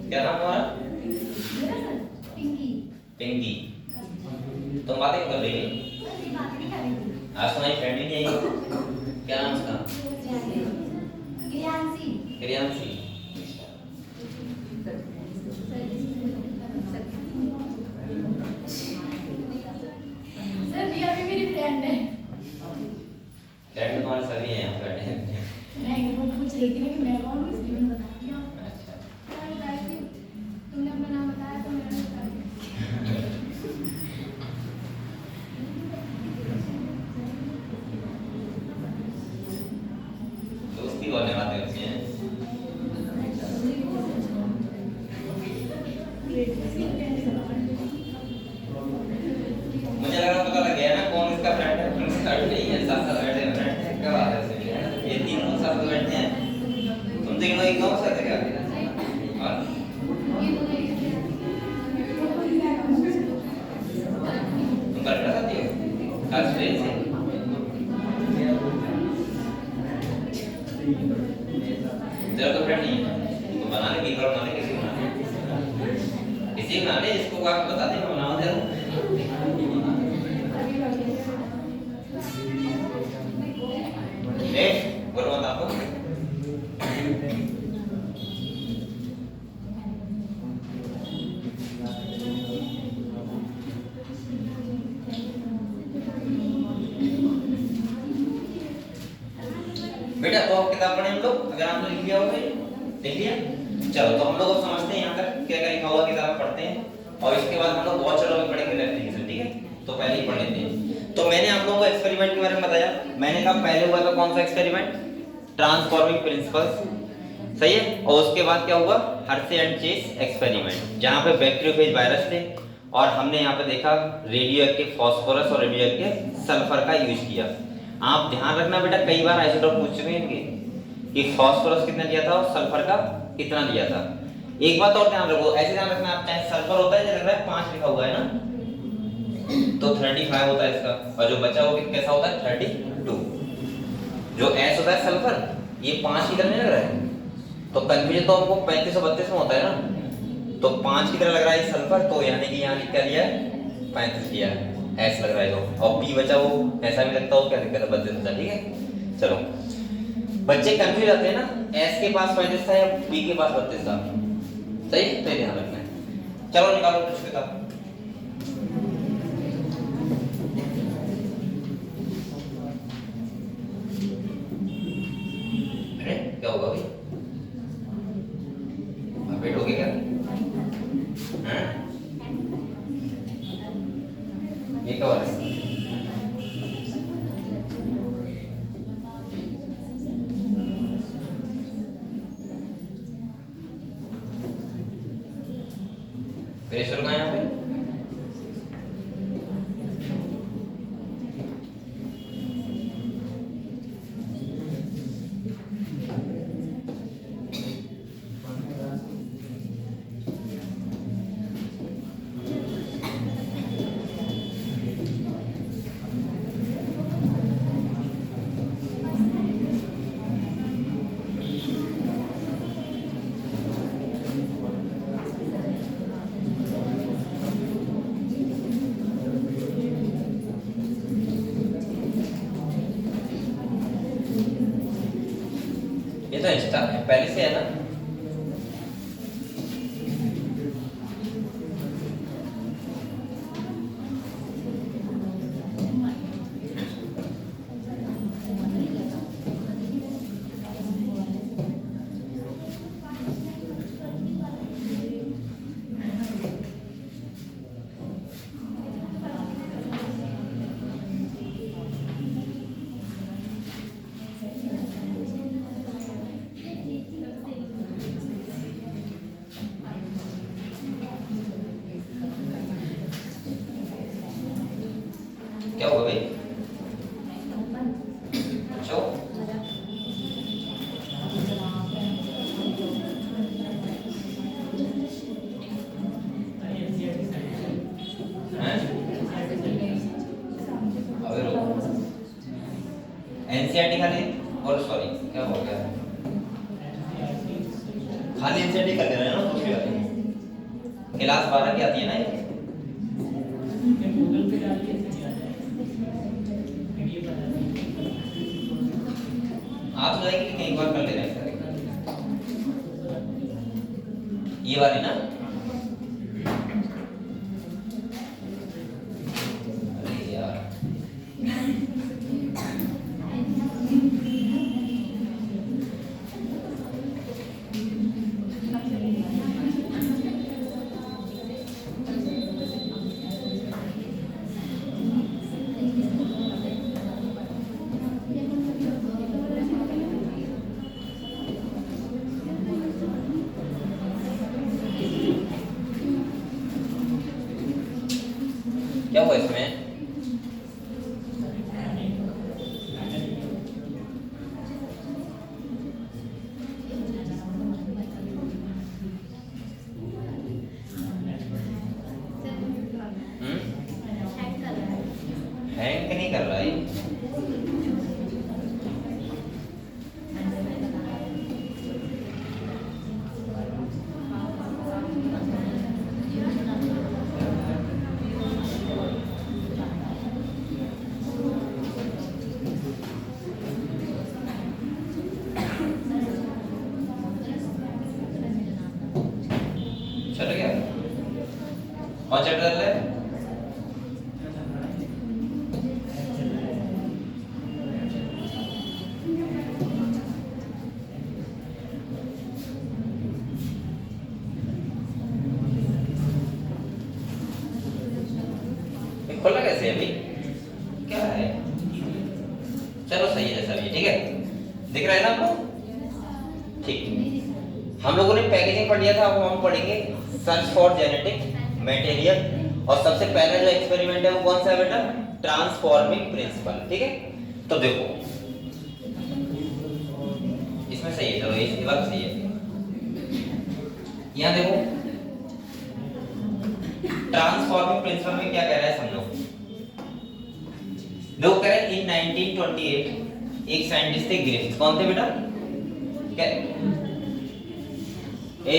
क्या नाम तुम्हारा? पिंकी। तुम बातें क्यों कर रही हो? आज तुम्हारी फ्रेंड ही नहीं आई। क्या नाम उसका? क्रियांशी। फ्रेंड तुम्हारे सभी हैं यहाँ फ्रेंड। नहीं वो पूछ रही थी कि मैं कौन हूँ इसलिए मैंने बता दिया। अच्छा तुमने अपना नाम बताया तो मैंने बता दिया। दोस्ती करने वाले होते हैं। मुझे लगा पता लग गया ना कौन इसका फ्रेंड है। नहीं है, साथ साथ बैठे हैं फ्रेंड है। क्या बात है इसमें? ये तीनों साथ बैठे हैं। तुम तीनों एक गांव से थे क्या? और तुम कनाडा से हो? आज ट्रेन से? तेरा तो फ्रेंड नहीं है। तो बनाने की करो, बनाने किसी को बनाने किसी को बनाने इसको आप बता दें मैं बना दे रहा हूँ। बोलो मत आपको। बेटा तो किताब पढ़े हम लोग, अगर आपने लिख लिया होगा लिख लिया। चलो तो हम लोग अब समझते हैं यहाँ तक क्या क्या लिखा हुआ किताब पढ़ते हैं और इसके बाद हम लोग बहुत चलो भी पढ़ेंगे रेप्लिकेशन। ठीक है तो पहले ही पढ़ लेते हैं। तो मैंने आप लोगों को एक्सपेरिमेंट के बारे में बताया। मैंने कहा पहले हुआ था कौन सा एक्सपेरिमेंट, ट्रांसफॉर्मिंग प्रिंसिपल्स, सही है। और उसके बाद क्या हुआ, हर्शे एंड चेस एक्सपेरिमेंट, जहां पे बैक्टीरियोफेज वायरस थे और हमने यहाँ पे देखा रेडियो एक्टिव फास्फोरस और रेडियो एक्टिव सल्फर का यूज किया। आप ध्यान रखना बेटा, कई बार आइसोटोप पूछ चुके हैं इनके कि फास्फोरस कितना दिया था और सल्फर का कितना दिया था। एक बात और ध्यान रखो, ऐसे ध्यान रखना आप, चाहे सल्फर होता है जो लग रहा है 5 लिखा हुआ है ना, तो 35 होता है इसका, और जो बचा वो कैसा होता है 32। जो एस होता है सल्फर, ये 5 की तरह नहीं लग रहा है, तो कंफ्यूजन तो हमको 35 और 32 में होता है ना, तो 5 की तरह लग रहा है सल्फर, तो यानी कि यहाँ लिख क्या दिया है 35 दिया है, एस लग रहा है तो, और पी बचा वो ऐसा भी लगता हो, क्या दिक्कत है 32 बचा, ठीक है। चलो बच्चे कंफ्यूज आते हैं ना, एस के पास 35 था या पी के पास 32 था, सही, तो ध्यान रखना है। चलो निकालो कुछ किताब। क्या होगा भाई, वेट हो गया क्या? हैं? ये क्या हो रहा है? प्रेशर कहाँ है यहाँ पे? ये तो इंस्टा है, पहले से है ना। क्या होगा भाई? पूछो। अबे रुको, एनसीईआरटी खाली, और सॉरी क्या हो गया, खाली एनसीईआरटी कर दे रहे हैं ना दूसरी वाली, क्लास 12 की आती है ना ये। आप तो जाएगी लेकिन एक बार कर ले रहे हैं ये वाली ना। अरे यार क्या हुआ इसमें? हैंग नहीं कर रहा है। चल गया और चैप्टर कर ले। खुला कैसे है अभी, क्या है? चल ठीक है, दिख रहा है ना आपको? ठीक, हम लोगों ने पैकेजिंग पढ़ लिया था, अब हम पढ़ेंगे सर्च फॉर जेनेटिक मटेरियल। और सबसे पहला जो एक्सपेरिमेंट है वो कौन सा है बेटा? Transforming principle. ठीक है, तो देखो इसमें सही है, चलो ये बात सही है। यहाँ देखो ट्रांसफॉर्मिंग प्रिंसिपल में क्या कह रहा है समझो। लोग कह रहे हैं इन 1928 एक साइंटिस्ट थे ग्रिफिथ। कौन थे बेटा? क्या ए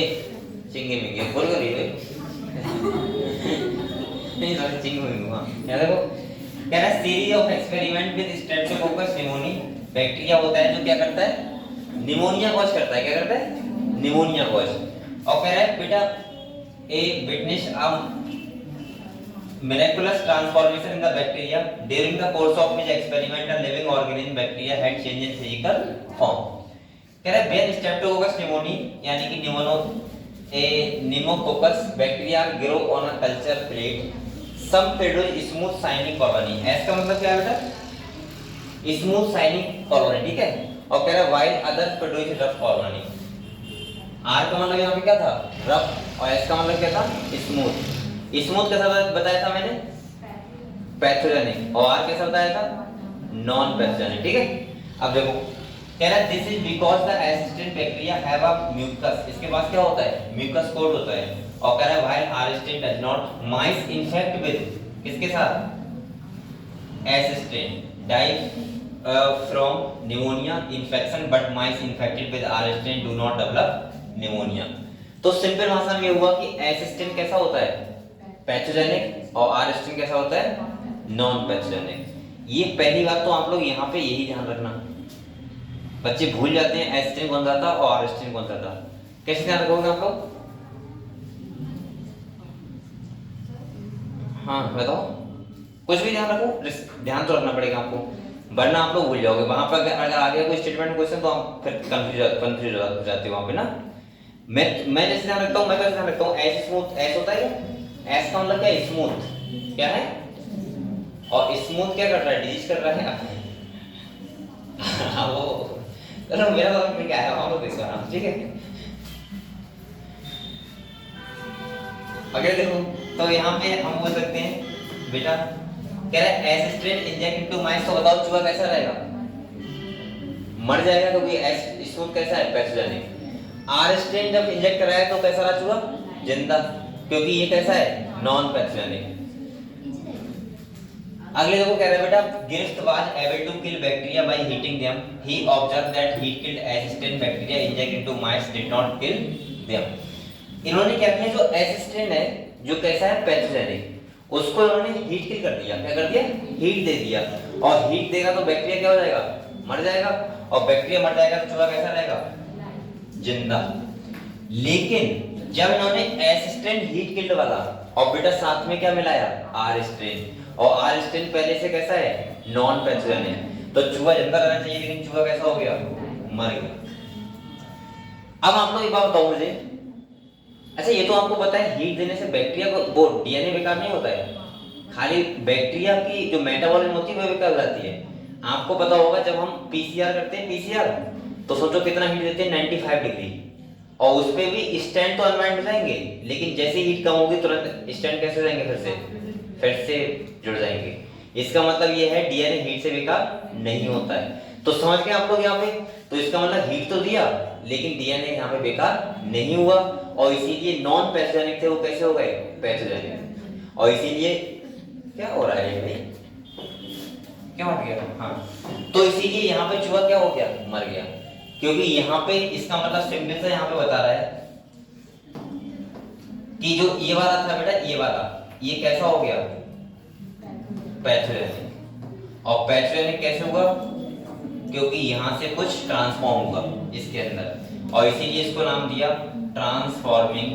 चिंगे मिंगे बोल कर रही है नहीं सॉरी चिंगे मिंगे। हां क्या देखो कह रहा है series of experiment with Streptococcus pneumoniae bacteria होता है जो क्या करता है? निमोनिया कॉज करता है। क्या करता है? Pneumonia cause. और कह रहा है बेटा a witness miraculous transformation in the bacteria during the course of which experiment a living organism bacteria had changed in physical form। कह रहा है when streptococcus pneumoniae यानी कि pneumococcus bacteria grow on a culture plate some produce smooth shiny colony। S का मतलब क्या है बेटा? smooth shiny colony। ठीक है, और कह रहा है while other produce rough colony। R का मतलब यहाँ पे क्या था? rough। और S का मतलब क्या था? smooth। स्मूथ कैसा बताया था मैंने? पैथोजेनिक। और आर कैसा बताया था? Non pathogenic. ठीक है, अब देखो कह रहा है this is because the assistant bacteria have a mucus. इसके पास क्या होता है? म्यूकस कोट होता है। और कह रहा है while assistant does not mice infect with किसके साथ? Assistant die from pneumonia infection but mice infected with assistant do not develop pneumonia. तो सिंपल भाषा में ये हुआ कि एसिस्टेंट कैसा होता है? पैथोजेनिक। और आरएसटिन कैसा होता है? Non pathogenic. ये पहली बात तो आप लोग यहाँ पे यही ध्यान रखना, बच्चे भूल जाते हैं एसिस्टिन कौन सा था और आरएसटिन कौन सा था। कैसे ध्यान रखोगे आप लोग? हाँ बताओ, कुछ भी ध्यान रखो, ध्यान तो रखना पड़ेगा आपको, वरना आप लोग भूल जाओगे। वहां पर अगर आ गया कोई स्टेटमेंट क्वेश्चन तो आप फिर कंफ्यूज हो जाते हो वहां पे ना। मैं जैसे ध्यान रखता हूँ, मैं कैसे ध्यान रखता हूँ? एस स्मूथ, एस होता है एस का मतलब क्या है? स्मूथ। क्या है? और स्मूथ क्या कर रहा है? डिजीज कर रहा है। हाँ वो चलो मेरा मतलब में क्या है हम लोग देखो ना। ठीक है, अगर देखो तो यहाँ पे हम बोल सकते हैं बेटा कह रहा है एसिस्टेंट इंजेक्ट इनटू माइस। तो बताओ चूहा कैसा रहेगा? मर जाएगा, क्योंकि एस स्मूथ कैसा है? पैथोजेनिक। आरएसटेन जब इंजेक्ट कराया तो कैसा रहा चूहा? जिंदा, क्योंकि ये कैसा है? Non pathogenic. अगले देखो कह रहा है बेटा Griffith was able to kill bacteria by heating them. He observe that heat killed assistant bacteria inject into mice did not kill them. इन्होंने क्या किया, जो एसिस्टेंट है जो कैसा है? पैथोजेनिक, उसको इन्होंने हीट किल कर दिया। क्या कर दिया? हीट दे दिया। और हीट देगा तो बैक्टीरिया क्या हो जाएगा? मर जाएगा। और बैक्टीरिया मर जाएगा तो चूहा कैसा रहेगा? जिंदा। लेकिन जब इन्होंने एसिस्टेंट हीट किल्ड वाला और बेटा साथ में क्या मिलाया? आरएस्टेन। और आरएस्टेन पहले से कैसा है? Non pathogenic. तो चूहा जिंदा रहना चाहिए, लेकिन चूहा कैसा हो गया? मर गया। अब आप लोग एक बात बताओ मुझे, अच्छा ये तो आपको पता है हीट देने से बैक्टीरिया को वो डीएनए बेकार नहीं होता है, खाली बैक्टीरिया की जो मेटाबॉलिज्म होती है वो बेकार हो जाती है। आपको पता होगा जब हम पीसीआर करते हैं, पीसीआर तो सोचो कितना हीट देते हैं? 95 डिग्री। और उस पे भी स्टैंड तो अनवाइंड हो जाएंगे, लेकिन जैसे हीट कम होगी तुरंत स्टैंड कैसे हो जाएंगे? फिर से जुड़ जाएंगे। इसका मतलब ये है डीएनए हीट से बेकार नहीं होता है। तो समझ गए आप लोग यहाँ पे? तो इसका मतलब हीट तो दिया लेकिन डीएनए यहाँ पे बेकार नहीं हुआ, और इसीलिए नॉन पैथोजेनिक थे वो कैसे हो गए? पैथोजेनिक। और इसीलिए क्या हो रहा है भाई? क्या हो गया? हाँ, तो इसीलिए यहाँ पे चूहा क्या हो गया? मर गया। क्योंकि यहाँ पे इसका मतलब सिंपल सा यहाँ पे बता रहा है कि जो ये वाला था बेटा, ये वाला ये कैसा हो गया? पैथोजेनिक। और पैथोजेनिक कैसे होगा? क्योंकि यहाँ से कुछ ट्रांसफॉर्म होगा इसके अंदर, और इसीलिए इसको नाम दिया ट्रांसफॉर्मिंग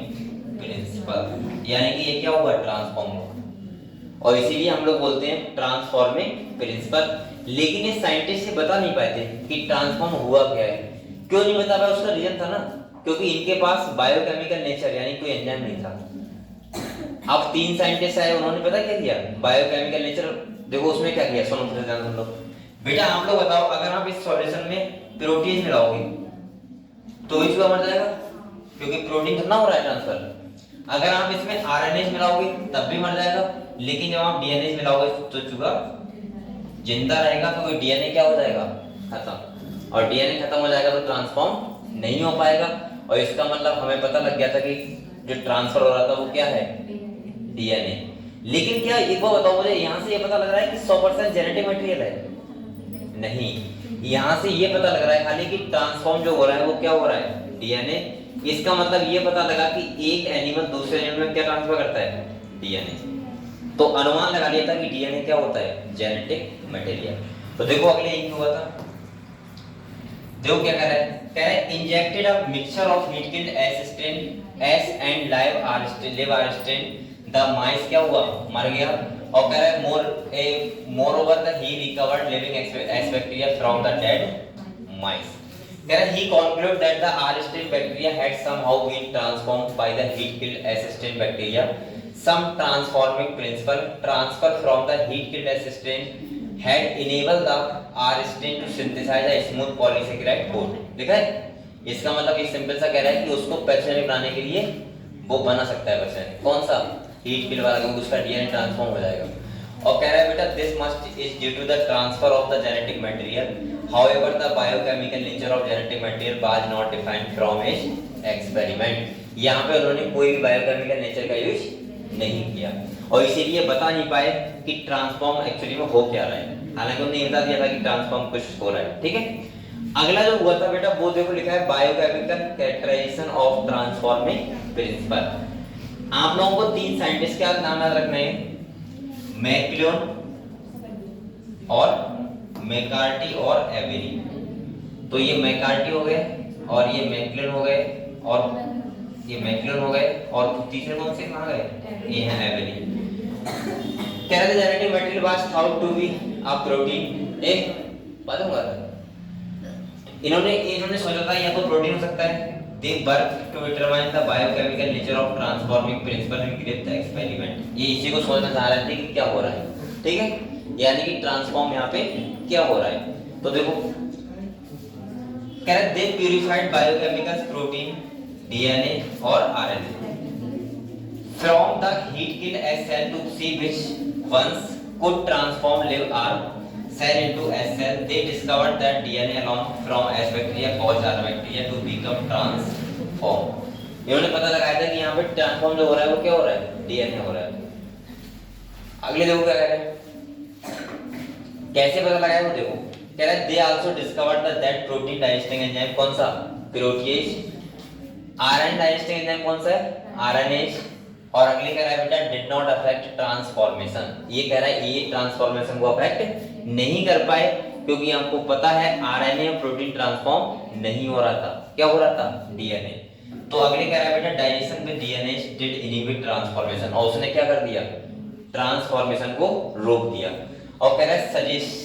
प्रिंसिपल। यानी कि ये क्या होगा? ट्रांसफॉर्म होगा, और इसीलिए हम लोग बोलते हैं ट्रांसफॉर्मिंग प्रिंसिपल। लेकिन ये साइंटिस्ट ये बता नहीं पाए थे कि ट्रांसफॉर्म हुआ क्या है। क्यों नहीं बता पाया? उसका रीजन था ना, क्योंकि इनके पास बायोकेमिकल नेचर यानी कोई एंजाइम नहीं था। अब 3 साइंटिस्ट आए, उन्होंने पता क्या किया? बायोकेमिकल नेचर देखो उसमें क्या किया, सुनो ध्यान सुन लो। बेटा आप लोग बताओ, अगर आप इस सॉल्यूशन में प्रोटीन मिलाओगे तो ही चूहा मर जाएगा, क्योंकि प्रोटीन कितना हो रहा है ट्रांसफर। अगर आप इसमें आरएनए मिलाओगे तब भी मर जाएगा, लेकिन जब आप डीएनए मिलाओगे तो चूहा जिंदा रहेगा, क्योंकि डीएनए क्या हो जाएगा, खत्म। और डीएनए खत्म हो जाएगा तो ट्रांसफॉर्म नहीं हो पाएगा। और इसका मतलब हमें पता लग गया था कि जो ट्रांसफर हो रहा था वो क्या है, डीएनए। लेकिन क्या एक बार बताओ मुझे, यहाँ से ये पता लग रहा है कि 100% जेनेटिक मटेरियल है? नहीं, यहाँ से ये पता लग रहा है खाली कि ट्रांसफॉर्म जो हो रहा है वो क्या हो रहा है, डीएनए। इसका मतलब ये पता लगा कि एक एनिमल दूसरे एनिमल में क्या ट्रांसफर करता है, डीएनए। तो अनुमान लगा लिया था कि डीएनए क्या होता है, जेनेटिक मटेरियल। तो देखो अगले एक हुआ था, देखो क्या कह रहा है, कह रहा है injected a mixture of heat killed S strain S and live R strain, the mice क्या हुआ, मर गया। और कह रहा है moreover the he recovered living S bacteria from the dead mice. कह रहा है he concluded that the R strain bacteria had somehow been transformed by the heat killed S strain bacteria. Some transforming principle transfer from the heat killed S strain had enabled the R strain to synthesize a smooth polysaccharide coat. देखा है, इसका मतलब ये सिंपल सा कह रहा है कि उसको पेनिसिलिन बनाने के लिए वो बना सकता है पेनिसिलिन, कौन सा, हीट किल वाला, क्योंकि उसका डीएनए ट्रांसफॉर्म हो जाएगा। और कह रहा है बेटा this must is due to the transfer of the genetic material, however the biochemical nature of genetic material was not defined from his experiment. यहाँ पे उन्होंने कोई भी बायोकेमिकल नेचर का यूज नहीं किया और इसीलिए बता नहीं पाए कि ट्रांसफॉर्म एक्चुअली में हो क्या रहा है, हालांकि उन्होंने ये बता दिया था कि ट्रांसफॉर्म कुछ हो रहा है। ठीक है, अगला जो हुआ था बेटा वो देखो लिखा है biochemical characterisation of transforming principle. आप लोगों को तीन साइंटिस्ट के नाम याद रखने हैं, मैक्लियोन और मैकार्टी और एवेरी। तो ये मैकार्टी हो गए और ये मैक्लियोन हो गए और ये मैक्लियोन हो गए, और तीसरे कौन से कहां गए, ये है एवेरी। कह रहे थे genetic material was thought to be a protein, एक बात होगा, इन्होंने सोचा था या तो प्रोटीन हो सकता है। They worked to determine the biochemical nature of transforming principle and create the experiment. ये इसी को सोचना चाह रहे थे कि क्या हो रहा है, ठीक है, यानी कि ट्रांसफॉर्म यहाँ पे क्या हो रहा है। तो देखो कह रहे they purified biochemicals protein, DNA और RNA from the heat killed S cell to see which ones could transform live R cell into S cell. They discovered that DNA along from S bacteria caused R bacteria to become transform. इन्होंने पता लगाया था कि यहाँ पे ट्रांसफॉर्म जो हो रहा है वो क्या हो रहा है, डीएनए हो रहा है। अगले देखो क्या कह रहे हैं, कैसे पता लगाया वो देखो, कह रहा है they also discovered that protein digesting enzyme कौन सा, प्रोटीएज, RNA digesting enzyme कौन सा है, RNase। और अगले कह रहा है बेटा डिड नॉट अफेक्ट ट्रांसफॉर्मेशन, ये कह रहा है ये ट्रांसफॉर्मेशन को अफेक्ट नहीं कर पाए, क्योंकि हमको पता है आरएनए और प्रोटीन ट्रांसफॉर्म नहीं हो रहा था, क्या हो रहा था, डीएनए। तो अगले कह रहा है बेटा digestion with DNA did inhibit transformation, और उसने क्या कर दिया, ट्रांसफॉर्मेशन को रोक दिया। और कह रहा है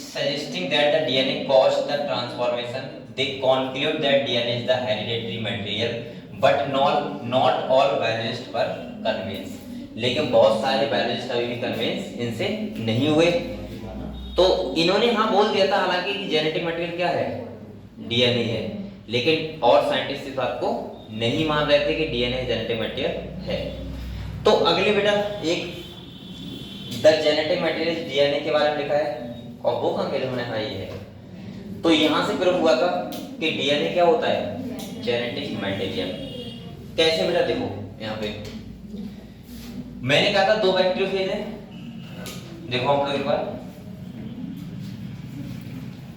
suggesting that the DNA caused the transformation, they conclude that DNA is the hereditary material but not all biologist were convince, लेकिन बहुत सारे बायोलॉजिस्ट अभी भी कन्विंस इनसे नहीं हुए। तो इन्होंने हाँ बोल दिया था हालांकि कि जेनेटिक मटेरियल क्या है, डीएनए है, लेकिन और साइंटिस्ट इस बात को नहीं मान रहे थे कि डीएनए जेनेटिक मटेरियल है। तो अगले बेटा एक द जेनेटिक मटेरियल डीएनए के बारे में लिखा है, और वो कहां गए हमने, हाँ ये है। तो यहां से प्रूफ हुआ था कि डीएनए क्या होता है, जेनेटिक मटेरियल। कैसे बेटा देखो यहाँ पे मैंने कहा था दो बैक्टीरियोफेज है, देखो हम लोग एक बार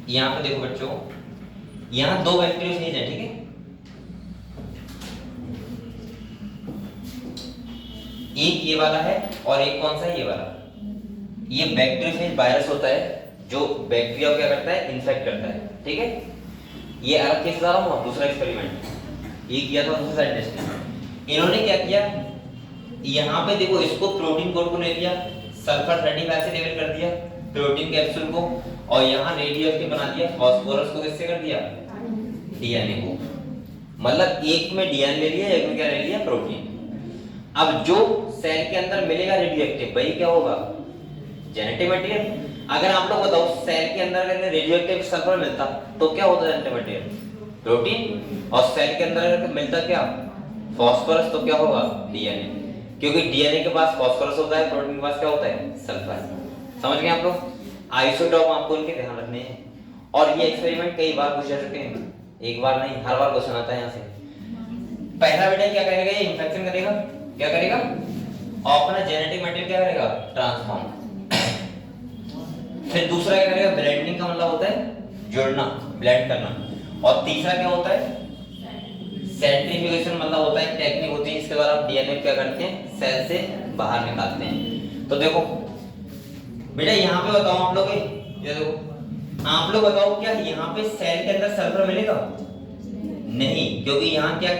यहाँ पे देखो बच्चों, यहाँ दो बैक्टीरियोफेज है, ठीक है, एक ये वाला है और एक कौन सा है, ये वाला। ये बैक्टीरियोफेज वायरस होता है जो बैक्टीरिया को क्या करता है, इन्फेक्ट करता है, ठीक है। ये अलग केस बता रहा हूँ, दूसरा एक्सपेरिमेंट ये किया था दूसरे साइंटिस्ट ने। इन्होंने क्या किया, यहाँ पे देखो इसको प्रोटीन कोड को ले लिया, सल्फर 35 से लेवल कर दिया प्रोटीन कैप्सूल को, और यहाँ रेडियो एक्टिव बना दिया, फास्फोरस को किससे कर दिया, डीएनए को। मतलब एक में डीएनए ले लिया, एक में क्या ले लिया, प्रोटीन। अब जो सेल के अंदर मिलेगा रेडियो एक्टिव वही क्या होगा, जेनेटिक मटेरियल। अगर आप लोग बताओ सेल के अंदर अगर रेडियो एक्टिव सल्फर मिलता तो क्या होता जेनेटिक मटेरियल? प्रोटीन। और सेल के अंदर अगर मिलता क्या? फास्फोरस, तो क्या होगा? डीएनए। क्योंकि डीएनए के पास फास्फोरस होता है, प्रोटीन के पास क्या होता है? सल्फर। समझ गए आप लोग? आइसोटोप आपको इनके ध्यान रखने हैं। और ये एक्सपेरिमेंट कई बार पूछे चुके हैं, एक बार नहीं हर बार क्वेश्चन आता है यहाँ से। पहला बेटा क्या करेगा? ये इंफेक्शन करेगा, क्या करेगा? और अपना जेनेटिक मटेरियल क्या करेगा? ट्रांसफॉर्म। फिर दूसरा क्या करेगा? ब्लेंडिंग का मतलब होता है जोड़ना, ब्लेंड करना। और तीसरा क्या होता है? सेंट्रीफ्यूगेशन मतलब होता है टेक्निक होती है इसके द्वारा आप डीएनए क्या करते हैं? सेल से बाहर निकालते हैं। तो देखो बेटा यहाँ पे बताओ आप लोग, ये देखो आप लोग बताओ क्या यहाँ पे सेल के अंदर सल्फर मिलेगा? नहीं, क्योंकि यहाँ क्या,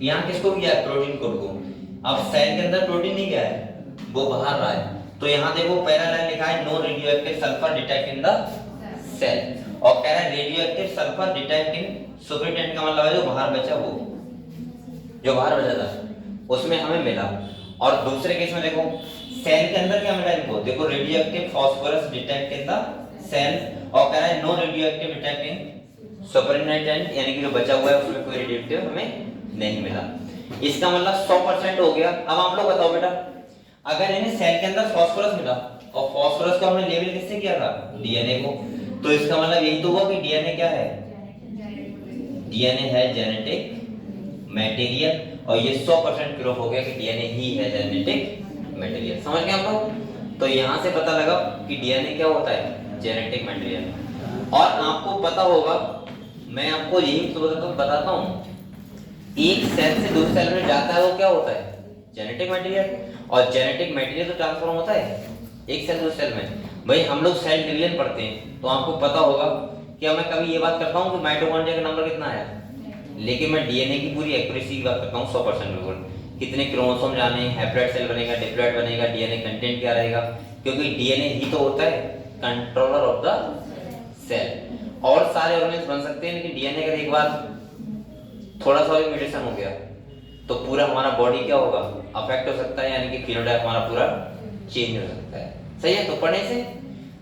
यहाँ किसको गया है? प्रोटीन कोड को। अब सेल के अंदर प्रोटीन नहीं गया है, वो बाहर रहा है। तो यहाँ देखो पहला लाइन लिखा है no radioactive sulphur detect in the cell, और कह रहा है radioactive sulphur detect in supernatant का मतलब है जो बाहर बचा, वो जो बाहर बचा था उसमें हमें मिला। और दूसरे केस में देखो सेल के अंदर क्या मिला इनको? देखो radioactive phosphorus detect in the cell, और कह रहा है no radioactive detect in supernatant, यानी कि जो बचा हुआ है उसमें कोई रेडियो एक्टिव हमें नहीं मिला। इसका मतलब 100% हो गया। अब आप लोग बताओ बेटा, अगर इन्हें सेल के अंदर फास्फोरस मिला और फास्फोरस को हमने लेबल किससे किया था? डीएनए को, तो इसका मतलब यही तो हुआ कि डीएनए क्या है? डीएनए है जेनेटिक मटेरियल, और ये 100% प्रूफ हो गया कि डीएनए ही है जेनेटिक मटेरियल। समझ गए आप लोग? तो यहाँ से पता लगा कि डीएनए क्या होता है? Genetic material. और आपको पता होगा, मैं आपको यही तो बताता हूँ, एक सेल से दूसरे सेल में जाता है वो क्या होता है? Genetic material. और जेनेटिक मटेरियल तो ट्रांसफॉर्म होता है एक सेल दूसरे सेल में। भाई हम लोग सेल डिवीजन पढ़ते हैं तो आपको पता होगा कि मैं कभी ये बात करता हूँ कि माइटोकॉन्ड्रिया का नंबर कितना आया, लेकिन मैं डीएनए की पूरी एक्यूरेसी की बात करता हूँ 100% बिल्कुल। कितने क्रोमोसोम जाने, हैप्लॉइड सेल बनेगा, डिप्लॉइड बनेगा, डीएनए कंटेंट क्या रहेगा, क्योंकि डीएनए ही तो होता है कंट्रोलर ऑफ द सेल। और सारे ऑर्गेनेल्स बन सकते हैं, लेकिन डीएनए अगर एक बार थोड़ा सा भी म्यूटेशन हो गया तो पूरा हमारा बॉडी क्या होगा? अफेक्ट हो सकता है, यानी कि फिनोटाइप हमारा पूरा चेंज हो सकता है। सही है? तो पढ़ने से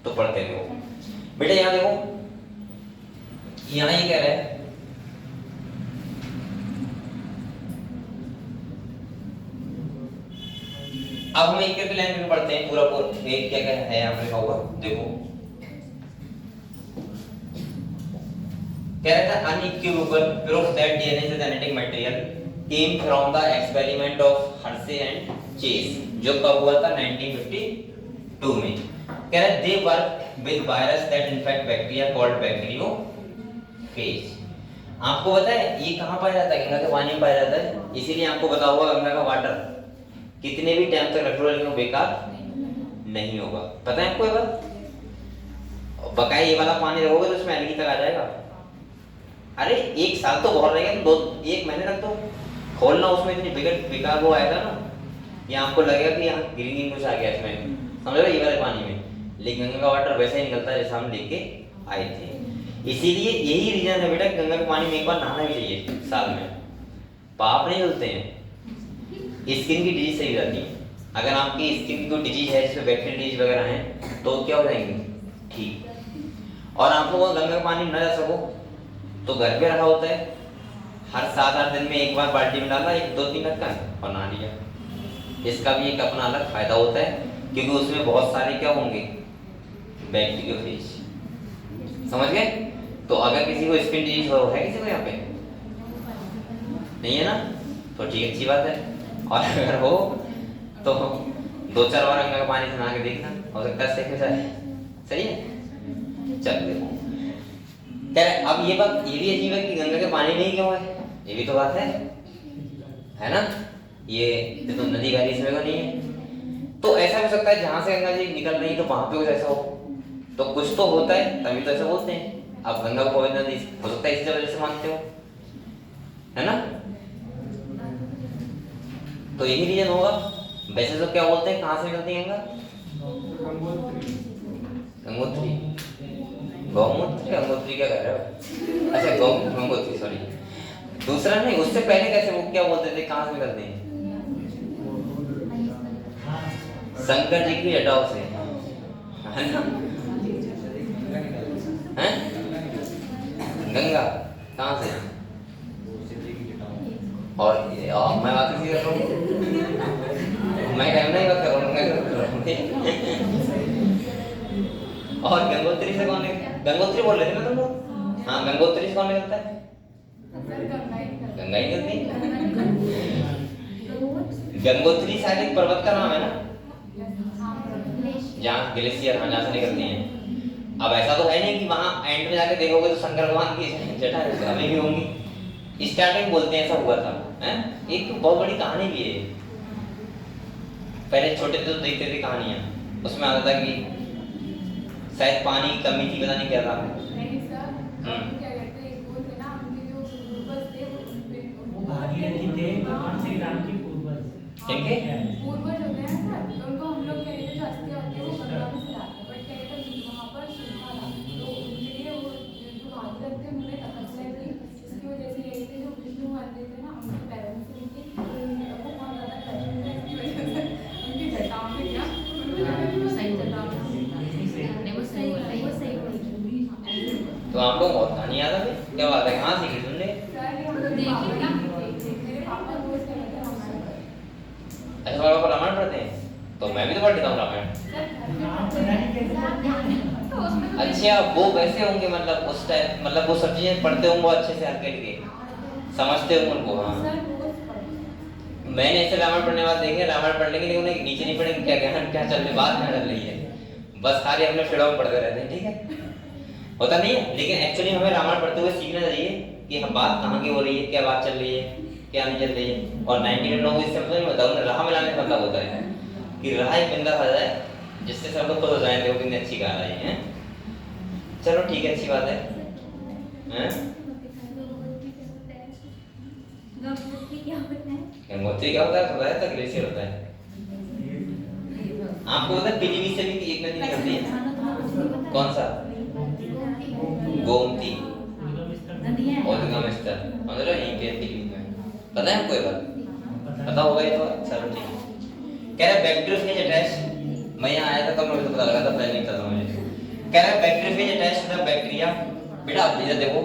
तो पढ़ते रहो बेटा। यहाँ देखो, यहाँ ये कह रहा है अब हम एक करके लाइन में पढ़ते हैं पूरा एक क्या क्या है यहाँ पे लिखा हुआ। देखो कह रहा था unequivocal proof that DNA is a genetic material came from the experiment of Hershey and Chase, जो कब हुआ था? 1952 में। कह रहा they worked with virus that infect bacteria called bacteriophage। आपको पता है ये कहाँ पाया जाता है? गंगा के पानी में पाया जाता है, इसीलिए आपको पता होगा गंगा का वाटर कितने भी टाइम तक रख लो लेकिन वो बेकार नहीं होगा। पता है आपको ये बात? बकाया ये वाला पानी रखोगे तो उसमें एलगी तक आ जाएगा। अरे एक साल तो बहुत रहेगा, दो एक महीने तक तो खोलना, उसमें इतनी बेकार वो आएगा ना, ये आपको लगेगा कि यहाँ ग्रीन कुछ आ गया इसमें, समझ लो ये वाले पानी में। लेकिन गंगा का वाटर वैसे ही निकलता है जैसे हम लेके आए थे। इसीलिए यही रीजन है बेटा, गंगा के पानी में एक बार नहाना भी चाहिए साल में, पाप नहीं धुलते हैं, स्किन की डिजीज सही रहती है। अगर आपकी स्किन की कोई डिजीज है जिसमें बैक्टीरियल डिजीज वगैरह है तो क्या हो जाएंगे? ठीक। और आप लोगों को गंगा का पानी न जा सको तो घर पे रखा होता है, हर 7-8 दिन में एक बार बाल्टी में डाला, 1-2-3 ढक्कन और नहा लिया। इसका भी एक अपना अलग फायदा होता है, क्योंकि उसमें बहुत सारे क्या होंगे? बैक्टीरियोफेज। समझ गए? तो अगर किसी को स्किन डिजीज हो, है किसी को यहाँ पे? नहीं है ना? तो ठीक, अच्छी बात है। और अगर हो तो 2-4 बार गंगा का पानी से नहा के देखना, हो सकता है सही हो जाए। सही है? चल देखो अब ये बात ये भी अजीब है कि गंगा के पानी में ही क्यों है, ये भी तो बात है ना? ये तो नदी वाली इसमें तो नहीं है, तो ऐसा हो सकता है जहां से गंगा जी निकल रही है तो वहां पे कुछ ऐसा हो, तो कुछ तो होता है तभी तो ऐसा बोलते हैं। अब गंगा को पवित्र नदी हो सकता है इसी वजह से मानते हो, है ना? तो यही रीजन होगा। वैसे तो क्या बोलते हैं, कहां से निकलती है गंगा? गंगोत्री, गौमूत्र, गंगोत्री क्या कर रहे हो? अच्छा गंगोत्री, सॉरी दूसरा नहीं, उससे पहले कैसे वो क्या बोलते थे, कहां से निकलते हैं? शंकर जी की जटाओं से। है ना? हैं? गंगा कहाँ से? और मैं बात किसी कर रहा हूँ, मैं टाइम नहीं बात कर रहा हूँ, मैं कर रहा हूँ। और गंगोत्री से कौन है? गंगोत्री बोल रहे थे ना तुम लोग? हाँ, गंगोत्री से कौन निकलता है? गंगा ही निकलती है। गंगोत्री शायद एक पर्वत का नाम है ना, जहाँ ग्लेशियर, हाँ, जहाँ से निकलती हैं। अब ऐसा तो है नहीं कि वहाँ एंड में जाके देखोगे तो शंकर भगवान की जटा हमें भी होंगी। स्टार्टिंग बोलते हैं ऐसा हुआ था, हैं? एक बहुत बड़ी कहानी भी है। पहले छोटे थे तो देखते थे कहानियाँ, उसमें आता था कि शायद पानी की कमी थी, पता नहीं क्या था। नहीं सर, क्या कहते हैं, वो थे ना उनके जो पूर्वज थे वो भागीरथी थे, भगवान श्री राम के पूर्वज। किनके? पूर्वज होते हैं सर, तो उनको हम लोग कहते हैं जो अस्थियां होती है वो गंगा में से लाते हैं, बट क्या कहते हैं वहाँ पर सूखा था, तो उनके लिए वो जो भागीरथ थे उन्होंने तपस्या की, इसकी वजह से यही थे जो विष्णु मंदिर थे ना उनके पैरों से नीचे वो बहुत ज़्यादा कष्ट थे, इसकी वजह से उनकी जटाओं में क्या सही जटाओं में तो आप लोग बहुत कहानी याद है? क्या बात है, कहाँ सीखी तुमने? ऐसा वालों को रामायण पढ़ते हैं? तो मैं भी तो पढ़ लेता हूँ रामायण। अच्छा, वो वैसे होंगे, मतलब उस टाइम, मतलब वो सब चीजें पढ़ते होंगे वो अच्छे से हल्के हल्के समझते होंगे उनको। हाँ, मैंने ऐसे रामायण पढ़ने वाले देखे, रामायण पढ़ लेंगे लेकिन उन्हें नीचे नहीं पढ़ेंगे क्या क्या चल रही बात क्या चल रही है, बस खाली अपने फिड़ों में पढ़ते रहते हैं। ठीक है, होता नहीं है, लेकिन एक्चुअली हमें रामायण पढ़ते हुए सीखना चाहिए कि हम बात कहाँ की हो रही है, क्या बात चल रही है, क्या नहीं चल रही है। और 90 लोग इससे मतलब नहीं होता, उन्हें राह मिलाने का मतलब होता है कि राह एक बिंदा खा जाए जिससे सब लोग खुद हो जाए, देखो कितनी अच्छी गा रही है। चलो ठीक है, अच्छी बात है। गंगोत्री क्या होता है? बताया था, ग्लेशियर होता है। आपको पता है पीलीभीत से भी एक नदी निकलती है, कौन सा? गोमती और गंगामेस्तर, मतलब यहीं पे पीलीभीत में। पता है आपको ये बात? पता होगा ये तो। चलो ठीक है। कह रहा है बैक्टीरियोफेज अटैच, मैं यहाँ आया था तब मुझे पता लगा था, पहले नहीं पता था मुझे। कह रहा है bacteriophage attach to the bacteria, बेटा आप इधर देखो।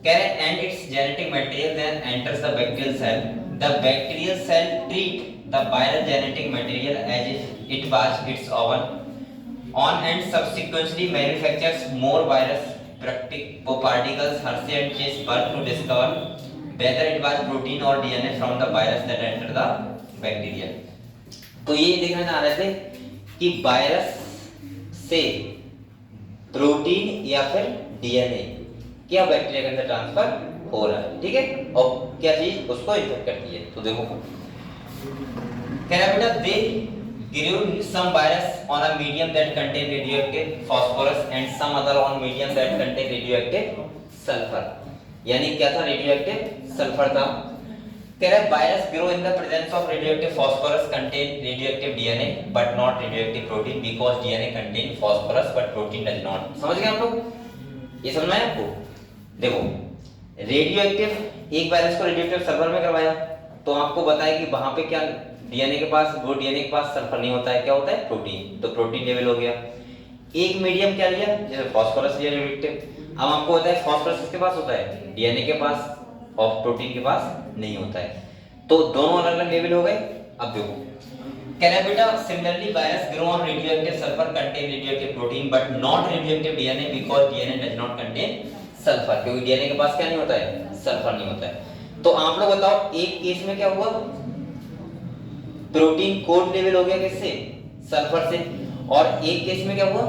कह रहे हैं and its genetic material then enters the bacterial cell, the bacterial cell treat the viral genetic material as if it was its own on and subsequently manufactures more virus particles Hershey and Chase worked to discover whether it was protein or DNA from the virus that entered the bacteria। तो ये देखना चाह रहे थे कि वायरस से प्रोटीन या फिर डीएनए क्या बैक्टीरिया के अंदर ट्रांसफर हो रहा है, ठीक है, और क्या चीज उसको इन्फेक्ट करती है। तो देखो कह रहा बेटा दे grew some virus on a medium that contained radioactive phosphorus and some other on medium that contained radioactive sulfur। यानी क्या था? रेडियोएक्टिव सल्फर था। कह रहा है virus grow in the presence of radioactive phosphorus contain radioactive DNA but not radioactive protein because DNA contain phosphorus but protein does not। समझ गए आप लोग? ये समझ में आया आपको? देखो रेडियोएक्टिव, एक वायरस को रेडियोएक्टिव सल्फर में करवाया तो आपको बताया कि वहां पे क्या डीएनए के पास, वो डीएनए के पास सल्फर नहीं होता है, क्या होता है? प्रोटीन। तो प्रोटीन लेवल हो गया। एक मीडियम क्या लिया? जैसे फास्फोरस लिया रेडियोएक्टिव। अब आपको होता है फास्फोरस किसके पास होता है? डीएनए के पास, और प्रोटीन के पास नहीं होता है। तो दोनों अलग अलग लेवल हो गए। अब देखो कह रहा है बेटा similarly virus grow on radioactive sulphur contain radioactive protein but not radioactive DNA because DNA does not contain sulphur, क्योंकि डीएनए के पास क्या नहीं होता है? सल्फर नहीं होता है। तो आप लोग बताओ एक केस में क्या हुआ? प्रोटीन कोड लेवल हो गया किससे? सल्फर से। और एक केस में क्या हुआ?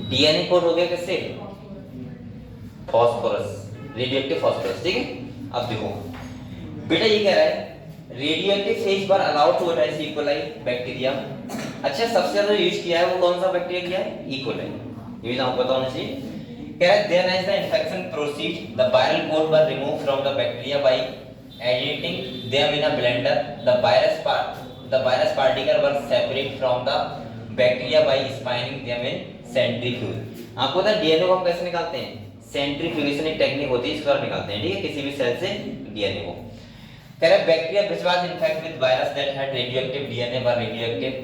डीएनए कोड हो गया किससे? फास्फोरस, रेडियोएक्टिव फास्फोरस, ठीक है। अब देखो बेटा ये कह रहा है रेडियोएक्टिव फेज पर allowed to attach E coli bacteria. अच्छा सबसे ज्यादा यूज किया है वो कौन सा बैक्टीरिया किया है? E coli. ये भी आपको पता होना चाहिए। कह रहा है there as the infection proceed the viral coat were remove from the bacteria by agiting them in a blender, the virus particle were separate from the bacteria by spinning them in centrifuge। आपको पता है डीएनए को हम कैसे निकालते हैं? सेंट्रीफ्यूगेशन एक टेक्निक होती है, इस पर निकालते हैं, ठीक है, किसी भी सेल से डीएनए को। कह रहा है bacteria which was infected with virus that had radioactive DNA were radioactive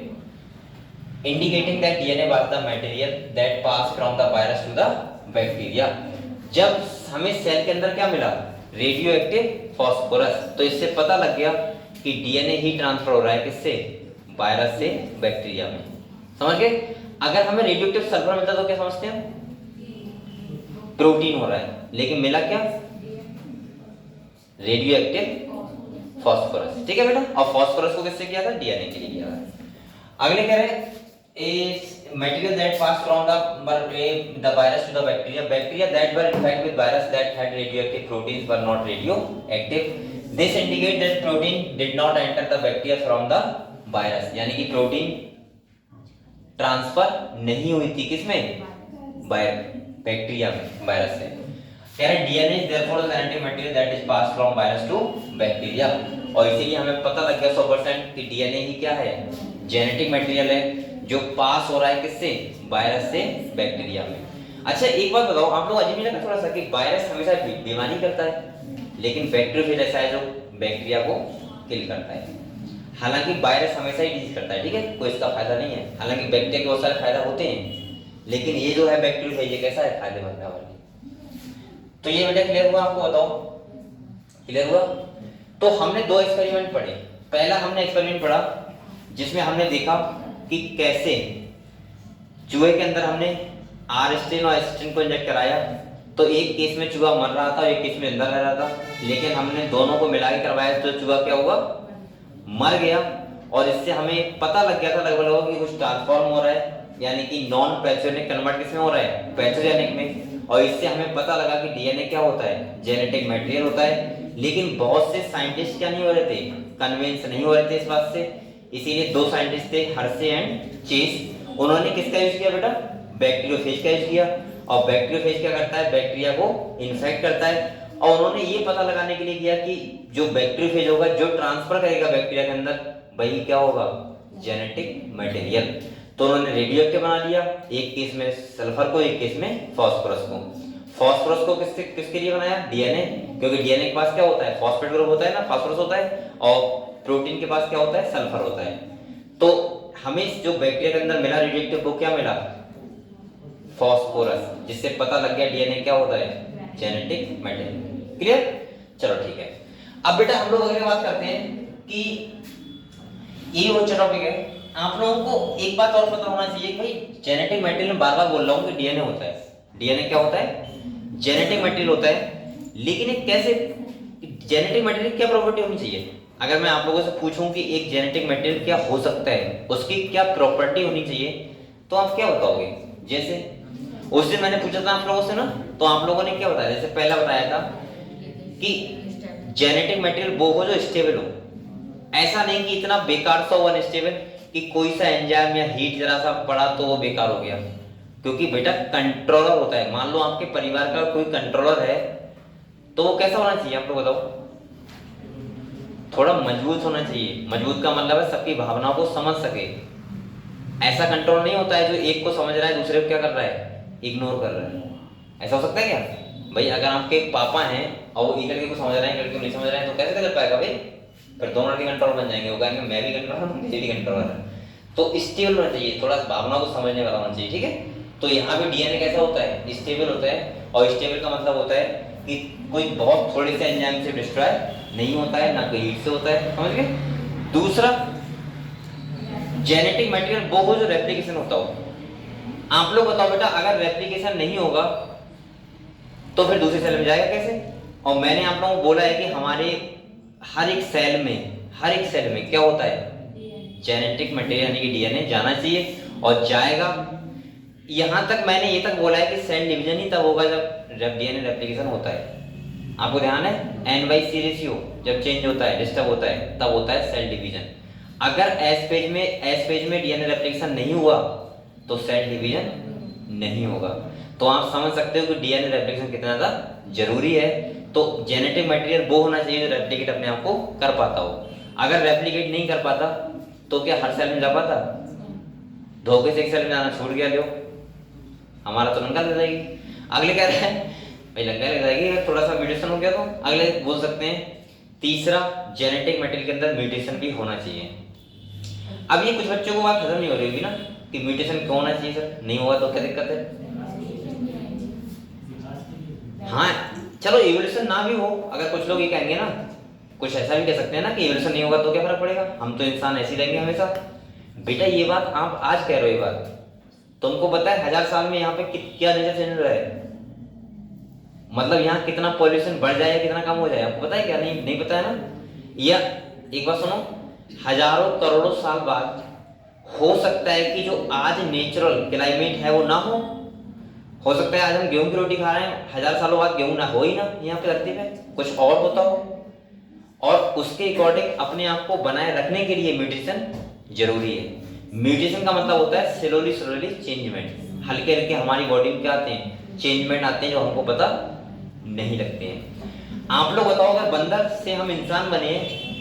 indicating that DNA was the material that passed from the virus to the bacteria। जब हमें सेल के अंदर क्या मिला, रेडियो एक्टिव फास्फोरस, तो इससे पता लग गया कि डीएनए ही ट्रांसफर हो रहा है किससे, वायरस से बैक्टीरिया में। समझ गए? अगर हमें रेडियो एक्टिव सल्फर मिलता तो क्या समझते हैं, प्रोटीन हो रहा है, लेकिन मिला क्या, रेडियो एक्टिव फास्फोरस। ठीक है बेटा, और फास्फोरस को किससे किया था, डीएनए के लिए किया था। अगले कह रहे हैं is material that passed from the virus to the bacteria that were infected with virus that had radioactive proteins were not radioactive। This indicates that protein did not enter the bacteria from the virus, यानी कि प्रोटीन ट्रांसफर नहीं हुई थी किसमें, बैक्टीरिया में, वायरस से। कह रहे DNA is therefore the genetic material that is passed from virus to bacteria, और इसीलिए हमें पता लग गया 100% कि डीएनए ही क्या है, जेनेटिक मटेरियल है जो पास हो रहा है किससे, वायरस से बैक्टीरिया में। अच्छा एक बात बताओ, आप लोग अजीब लगा थोड़ा सा कि वायरस हमेशा बीमारी करता है, लेकिन बैक्टीरिया ऐसा है जो बैक्टीरिया को किल करता है। हालांकि वायरस हमेशा ही डिजीज करता है, ठीक है, कोई इसका फायदा नहीं है। हालांकि बैक्टीरिया के बहुत सारे फायदा होते हैं, लेकिन ये जो है बैक्टीरिया ये कैसा है, फायदेमंद है। तो ये बेटा क्लियर हुआ, आपको बताओ क्लियर हुआ? तो हमने दो एक्सपेरिमेंट पढ़े। पहला हमने एक्सपेरिमेंट पढ़ा जिसमें हमने देखा कि कैसे चूहे के अंदर हमने आरएस्टिन और एस्टिन को इंजेक्ट कराया, तो एक केस में चूहा मर रहा था, एक केस में अंदर रह रहा था, लेकिन हमने दोनों को मिला के करवाया तो चूहा क्या हुआ, मर गया। और इससे हमें पता लग गया था लगभग कि कुछ ट्रांसफॉर्म हो रहा है, यानी कि नॉन पैथोजेनिक कन्वर्ट किसमें हो रहा है, पैथोजेनिक में। और इससे हमें पता लगा कि डीएनए क्या होता है, जेनेटिक मटेरियल होता है। लेकिन बहुत से साइंटिस्ट क्या नहीं हो रहे थे, कन्विंस नहीं हो रहे थे इस बात से। इसीलिए दो साइंटिस्ट थे, हर्शे एंड चेस। उन्होंने किसका यूज किया बेटा, बैक्टीरियोफेज का यूज किया। और बैक्टीरियोफेज क्या करता है, बैक्टीरिया को इन्फेक्ट करता है। और उन्होंने ये पता लगाने के लिए किया कि जो बैक्टीरियोफेज होगा, जो ट्रांसफर करेगा बैक्टीरिया के अंदर, वही क्या होगा, जेनेटिक मटेरियल। तो उन्होंने रेडियो एक्टिव बना लिया, एक केस में सल्फर को, एक केस में फास्फोरस को। फास्फोरस को किसके लिए बनाया, डीएनए, क्योंकि डीएनए के पास क्या होता है, फॉस्फेट ग्रुप होता है ना, फास्फोरस होता है, और प्रोटीन के पास क्या होता है, सल्फर होता है। तो हमें जो बैक्टीरिया के अंदर मिला रेडियो एक्टिव, वो क्या मिला, फास्फोरस, जिससे पता लग गया डीएनए क्या होता है, जेनेटिक मटेरियल। क्लियर? चलो ठीक है। अब बेटा हम लोग अगली बात करते हैं कि ये वो टॉपिक है। आप लोगों को एक बात और पता होना चाहिए कि भाई जेनेटिक मटेरियल में बार-बार बोल रहा हूं कि डीएनए होता है। डीएनए क्या होता है, जेनेटिक मटेरियल होता है। लेकिन ये कैसे, जेनेटिक मटेरियल क्या प्रॉपर्टी होनी चाहिए? अगर मैं आप लोगों से पूछूं कि एक जेनेटिक मटेरियल क्या हो सकता है, उसकी क्या प्रॉपर्टी होनी चाहिए, तो आप क्या बताओगे? जैसे उस दिन मैंने पूछा था आप लोगों से ना, तो आप लोगों ने क्या बताया? जैसे पहला बताया था कि जेनेटिक मटेरियल वो हो जो स्टेबल हो। ऐसा नहीं कि इतना बेकार सा हो अनस्टेबल कि कोई सा एंजाइम या हीट जरा सा पड़ा तो वो बेकार हो गया। क्योंकि बेटा कंट्रोलर होता है, मान लो आपके परिवार का कोई कंट्रोलर है, तो वो कैसा होना चाहिए, आप लोग बताओ? थोड़ा मजबूत होना चाहिए। मजबूत का मतलब है सबकी भावनाओं को समझ सके। ऐसा कंट्रोल नहीं होता है जो एक को समझ रहा है दूसरे को क्या कर रहा है, इग्नोर कर रहा है। ऐसा हो सकता है क्या भाई? अगर आपके पापा हैं और वो एक लड़के को समझ रहे हैं, लड़के को नहीं समझ रहे हैं, तो कैसे कर पाएगा भाई? फिर दोनों लड़के कंट्रोल बन जाएंगे। वो कहेंगे मैं भी कंट्रोलर हूँ, मुझे भी कंट्रोलर है। तो स्टेबल होना चाहिए, थोड़ा भावनाओं को समझने वाला होना चाहिए, ठीक है? तो यहाँ पे डीएनए कैसा होता है, स्टेबल होता है। और स्टेबल का मतलब होता है कि कोई बहुत थोड़े से एंजाइम से डिस्ट्रॉय नहीं होता है, ना कोई हीट से होता है। समझ गए? दूसरा, जेनेटिक मटेरियल वो हो जो रेप्लिकेशन होता हो। आप लोग बताओ बेटा, अगर रेप्लिकेशन नहीं होगा तो फिर दूसरे सेल में जाएगा कैसे? और मैंने आप लोगों को बोला है कि हमारे हर एक सेल में क्या होता है, जेनेटिक मटेरियल यानी कि डीएनए जाना चाहिए और जाएगा। यहां तक मैंने ये तक बोला है कि सेल डिवीजन ही तब होगा जब डीएनए रेप्लिकेशन होता है। आपको ध्यान है, N/C रेशियो जब चेंज होता है, डिस्टर्ब होता है, तब होता है सेल डिवीजन। अगर एस पेज में डीएनए रेप्लिकेशन नहीं हुआ तो सेल डिवीजन नहीं होगा। तो आप समझ सकते हो कि डीएनए रेप्लिकेशन कितना ज्यादा जरूरी है। तो जेनेटिक मटेरियल वो होना चाहिए जो रेप्लिकेट अपने आप को कर पाता हो। अगर रेप्लिकेट नहीं कर पाता तो क्या हर सेल में जा पाता? धोखे से एक सेल में जाना छूट गया, लो हमारा तो लंका ले जाएगी। अगले कह रहे हैं भाई लंका ले जाएगी, थोड़ा सा म्यूटेशन हो गया तो अगले बोल सकते हैं। तीसरा, जेनेटिक मटेरियल के अंदर म्यूटेशन भी होना चाहिए। अब ये कुछ बच्चों को बात खत्म नहीं हो रही होगी ना, कि म्यूटेशन क्यों होना चाहिए सर, नहीं होगा तो क्या दिक्कत है? हाँ चलो इवोल्यूशन ना भी हो, अगर कुछ लोग ये कहेंगे ना, कुछ ऐसा भी कह सकते हैं ना कि इवोल्यूशन नहीं होगा तो क्या फर्क पड़ेगा, हम तो इंसान ऐसे ही रहेंगे हमेशा। बेटा ये बात आप आज कह रहे हो, ये बात तुमको पता है 1000 साल में यहाँ पे क्या नेचर चेंज हो रहा है, मतलब यहाँ कितना पॉल्यूशन बढ़ जाए कितना कम हो जाए, आपको पता है क्या? नहीं पता है ना? या एक बात सुनो, हजारों करोड़ों साल बाद हो सकता है कि जो आज नेचुरल क्लाइमेट है वो ना हो सकता है आज हम गेहूं की रोटी खा रहे हैं, 1000 सालों बाद गेहूं ना हो ही ना यहाँ पे धरती पे, कुछ और होता हो, और उसके अकॉर्डिंग अपने आप को बनाए रखने के लिए म्यूटेशन जरूरी है। म्यूटेशन का मतलब होता है स्लोली चेंजमेंट, हल्के हल्के हमारी बॉडी में क्या आते हैं, चेंजमेंट आते हैं जो हमको पता नहीं लगते हैं। आप लोग बताओ, अगर बंदर से हम इंसान बने,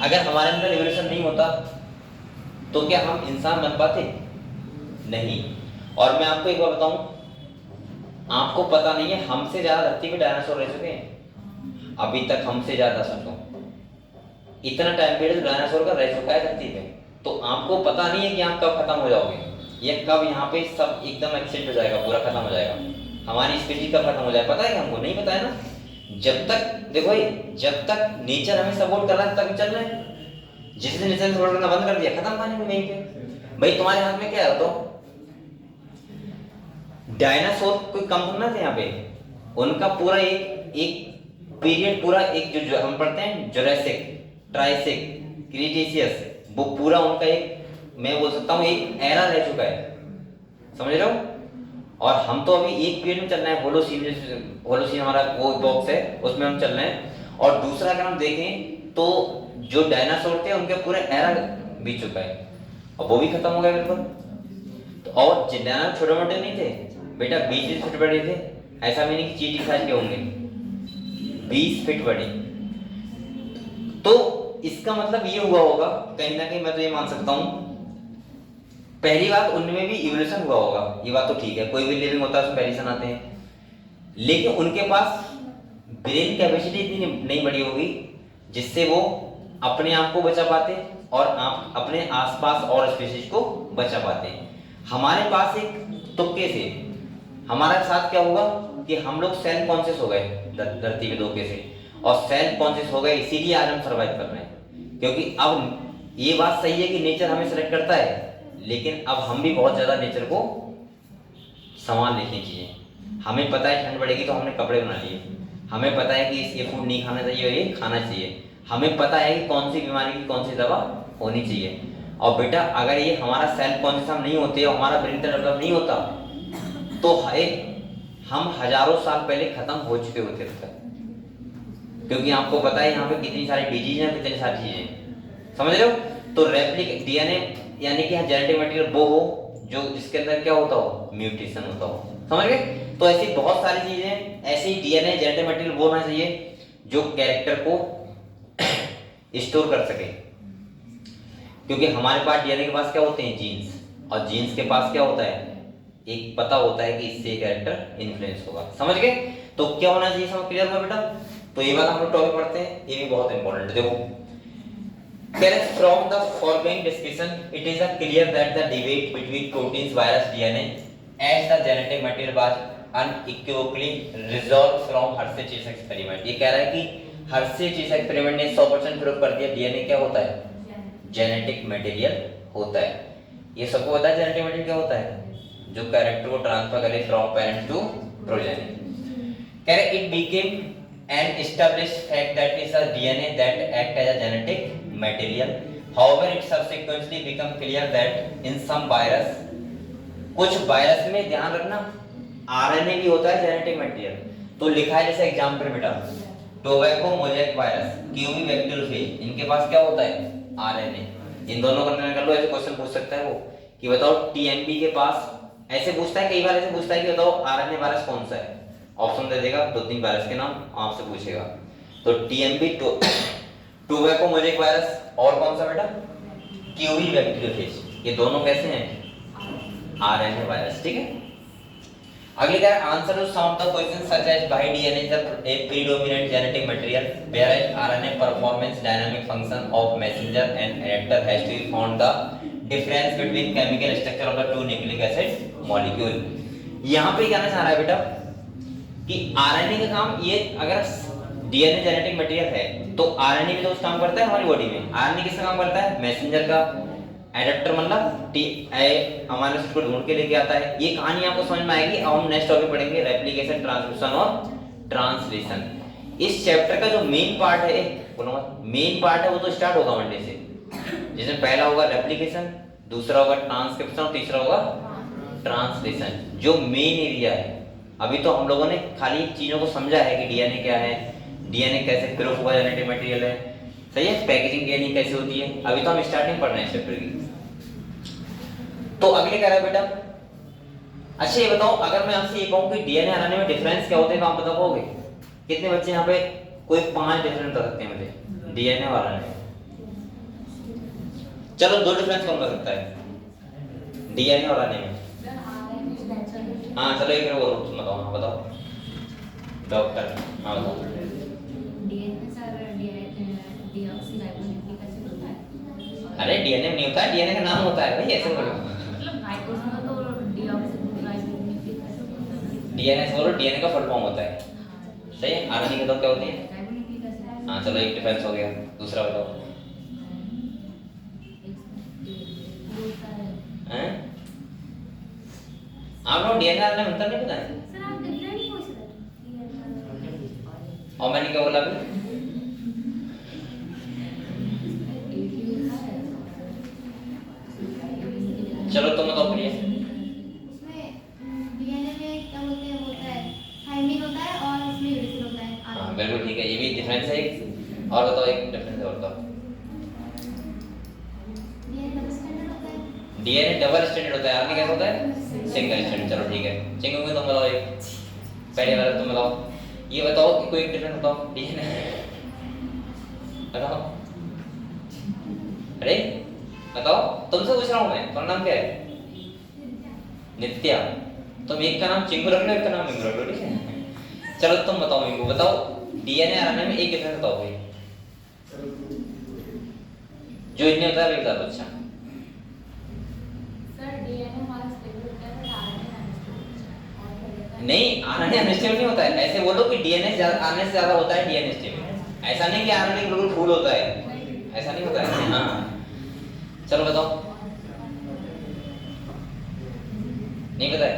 अगर हमारे अंदर इवोल्यूशन नहीं होता तो क्या हम इंसान बन पाते? नहीं। और मैं आपको एक बार बताऊं, आपको पता नहीं है हमसे ज्यादा धरती पे डायनासोर रह चुके हैं अभी तक, हमसे ज्यादा। सोचो इतना टाइम पीरियड डायनासोर का रह चुका है धरती पे, तो आपको पता नहीं है कि आप कब खत्म हो जाओगे, या कब यहाँ पे सब एकदम एक्सीडेंट हो जाएगा, पूरा खत्म हो जाएगा, हमारी स्पीशीज कब खत्म हो जाएगा, पता है कि हमको नहीं पता है ना। जब तक देखो भाई, जब तक नेचर हमें सपोर्ट कर रहा है तब चल रहे हैं, जिस दिन नेचर सपोर्ट करना बंद कर दिया, खत्म कहानी में वहीं पे। भाई तुम्हारे हाथ में क्या है? तो डायनासोर कोई कम थोड़ा थे यहाँ पे, उनका पूरा एक पीरियड, पूरा एक जो हम पढ़ते हैं जुरासिक, ट्राइसिक, क्रीटेशियस, वो पूरा उनका एक, मैं बोल सकता हूँ एक एरा रह चुका है, समझ रहे हो? और हम तो अभी एक पीरियड में चल रहे हैं, होलोसीन हमारा वो बॉक्स है उसमें हम चल रहे हैं। और दूसरा अगर हम देखें तो जो डायनासोर थे उनके पूरे एरा बीत चुका है और वो भी खत्म हो गया बिल्कुल। तो और डायनासोर छोटे मोटे नहीं थे बेटा, 20 फीट छोटे बड़े थे, ऐसा भी नहीं कि चींटी साइज के होंगे, 20 फीट बड़े। तो इसका मतलब ये हुआ होगा कहीं ना कहीं, मैं तो ये मान सकता हूँ, पहली बात उनमें भी इवोल्यूशन हुआ होगा, ये बात तो ठीक है, कोई भी लिविंग होता है उसमें वेरिएशन आते हैं, लेकिन उनके पास ब्रेन कैपेसिटी इतनी नहीं बड़ी होगी जिससे वो अपने आप को बचा पाते और आप अपने आसपास और स्पीशीज को बचा पाते। हमारे पास एक तुक्के से हमारे साथ क्या हुआ कि हम लोग सेल्फ कॉन्शियस हो गए धरती के धोखे से, और सेल्फ कॉन्शियस हो गए इसीलिए आज हम सर्वाइव कर रहे हैं। क्योंकि अब ये बात सही है कि नेचर हमें सेलेक्ट करता है, लेकिन अब हम भी बहुत ज्यादा नेचर को संभाल लेनी चाहिए। हमें पता है ठंड बढ़ेगी तो हमने कपड़े बना लिए, हमें पता है कि ये फूड नहीं खाना चाहिए और ये खाना चाहिए, हमें पता है कि कौन सी बीमारी की कौन सी दवा होनी चाहिए। और बेटा अगर ये हमारा सेल्फ कॉन्शियस हम नहीं होते और हमारा ब्रेन डेवलप नहीं होता तो हम हजारों साल पहले खत्म हो चुके होते थे। क्योंकि आपको पता है यहाँ पे कितनी सारी डिजीज हैं, कितनी सारी चीजें, समझ रहे हो? तो रेप्लिक डीएनए यानी कि जेनेटिक मटेरियल वो हो जो जिसके अंदर क्या होता हो, म्यूटेशन होता हो, समझ गए? तो ऐसी बहुत सारी चीजें, ऐसी डीएनए जेनेटिक मटेरियल वो होना चाहिए जो कैरेक्टर को स्टोर कर सके। क्योंकि हमारे पास डीएनए के पास क्या होते हैं, जीन्स, और जीन्स के पास क्या होता है, एक पता होता है कि इससे कैरेक्टर इन्फ्लुएंस होगा, समझ गए? तो क्या होना चाहिए, समझ क्लियर हुआ बेटा? तो ये बात हम लोग टॉपिक पढ़ते हैं, ये भी बहुत इंपॉर्टेंट है। देखो from the foregoing discussion, it is clear that the debate between proteins, virus, DNA as the genetic material was unequivocally resolved from Hershey-Chase experiment। ये कह रहा है कि Hershey-Chase experiment ने 100% प्रूव कर दिया डीएनए क्या होता है, जेनेटिक मटेरियल होता है। ये सबको पता है जेनेटिक मटेरियल क्या होता है, जो कैरेक्टर को ट्रांसफर करे फ्रॉम पेरेंट टू प्रोजेनी। कह रहे it became an established fact that is a DNA that act as a genetic material. However, it subsequently become clear that in some virus, कुछ वायरस में ध्यान रखना आरएनए भी होता है जेनेटिक मटेरियल। तो लिखा है जैसे एग्जांपल बेटा, tobacco mosaic virus, qv bacteriophage, इनके पास क्या होता है, आरएनए। इन दोनों को कर लो, ऐसे क्वेश्चन पूछ सकता है वो कि बताओ टीएमबी के पास, ऐसे पूछता है, कई बार ऐसे पूछता है कि बताओ आरएनए वायरस कौन सा है, ऑप्शन दे देगा, 2-3 वायरस के नाम आपसे पूछेगा। तो टीएमबी टोबैको मोज़ेक वायरस, और कौन सा बेटा, क्यूवी बैक्टीरियोफेज, ये दोनों कैसे हैं, आरएनए वायरस, ठीक है? अगली क्या है, answer to some of the questions such as why DNA is a predominant genetic material where RNA performance dynamic function of messenger and adapter has to be found the difference between chemical structure of the two nucleic acid molecule. यहाँ पे कहना चाह रहा है बेटा कि आरएनए का काम ये, अगर डीएनए जेनेटिक मटेरियल है तो आरएनए भी तो उस काम करता है हमारी बॉडी में। आरएनए किसका काम करता है? मैसेंजर का। एडेप्टर मतलब अमीनो एसिड को ढूंढ के लेके आता है। ये कहानी आपको समझ में आएगी। अब हम नेक्स्ट टॉपिक पढ़ेंगे रेप्लिकेशन, ट्रांसक्रिप्शन और ट्रांसलेशन। इस चैप्टर का जो मेन पार्ट है, बोलो मेन पार्ट है, वो तो स्टार्ट होगा मंडे से, जिसमें पहला होगा रेप्लिकेशन, दूसरा होगा ट्रांसक्रिप्शन और तीसरा होगा ट्रांसलेशन, जो मेन एरिया है। अभी तो हम लोगों ने खाली चीजों को समझा है कि डीएनए क्या है, डीएनए कैसे प्रूफ हुआ जेनेटिक मटेरियल है, सही है, पैकेजिंग डीएनए कैसे होती है। अभी तो हम स्टार्टिंग पढ़ रहे हैं चैप्टर की। तो अगले कह रहा है बेटा, अच्छा ये बताओ, अगर मैं आपसे ये कहूं कि डीएनए आरएनए में डिफरेंस क्या होते हैं तो आप बता पाओगे? कितने बच्चे यहाँ पे कोई 5 डिफरेंस बता सकते हैं मुझे डीएनए और आरएनए? चलो 2 डिफरेंस कौन बता सकता है डीएनए और आरएनए में? हाँ चलो एक बार बोलो, तुम बताओ। हाँ बताओ डॉक्टर। हाँ बताओ। डीएनए सर डीऑक्सीराइबोन्यूक्लिक एसिड होता है। अरे डीएनए नहीं होता है, डीएनए का नाम होता है भाई, ऐसे बोलो। मतलब नाइट्रोजन का तो डीऑक्सीराइबोन्यूक्लिक एसिड होता है। डीएनए से बोलो, डीएनए का फुल फॉर्म होता है, सही है। आरएनए का तो क्या होती है? Ribonucleic acid. हाँ चलो एक डिफरेंस हो गया। दूसरा बताओ। हैं? आप लोग डीएनए आरएनए में अंतर नहीं पता है? सर आप डिफरेंट पूछ रहे हैं। और मैंने क्या बोला अभी? चलो तुम बताओ प्रिय। उसमें डीएनए में क्या बोलते हैं, होता है थायमिन होता है और इसमें यूरेसिल होता है। हाँ बिल्कुल ठीक है, ये भी डिफरेंस है एक। और बताओ एक डिफरेंस और बताओ। डीएनए डबल स्टैंडर्ड होता है। डीएनए डबल स्टैंडर्ड होता है, आरएनए कैसा होता है? Single standard. चलो ठीक है, चिंगू में तुम बताओ एक, पहले वाला तुम बताओ। ये बताओ कि कोई एक डिफरेंस बताओ डीएनए बताओ। अरे बताओ, तुमसे पूछ रहा हूँ मैं, तुम्हारा नाम क्या है? नित्या। तुम एक का नाम चिंगू रख लो, एक का नाम मिंगू रख लो, ठीक है। चलो तुम बताओ मिंगू, बताओ डीएनए आरएनए में एक डिफरेंस बताओ भाई, जो इतने होता है वही बता दो। अच्छा सर डीएनए हमारा स्टेबल होता है, बट आरएनए अनस्टेबल नहीं, आरएनए अनस्टेबल नहीं होता है। ऐसे बोलो कि डीएनए आरएनए से ज्यादा होता है डीएनए स्टेबल। ऐसा नहीं कि आरएनए बिल्कुल फुल होता है, ऐसा नहीं होता है। हाँ चलो बताओ, नहीं पता है?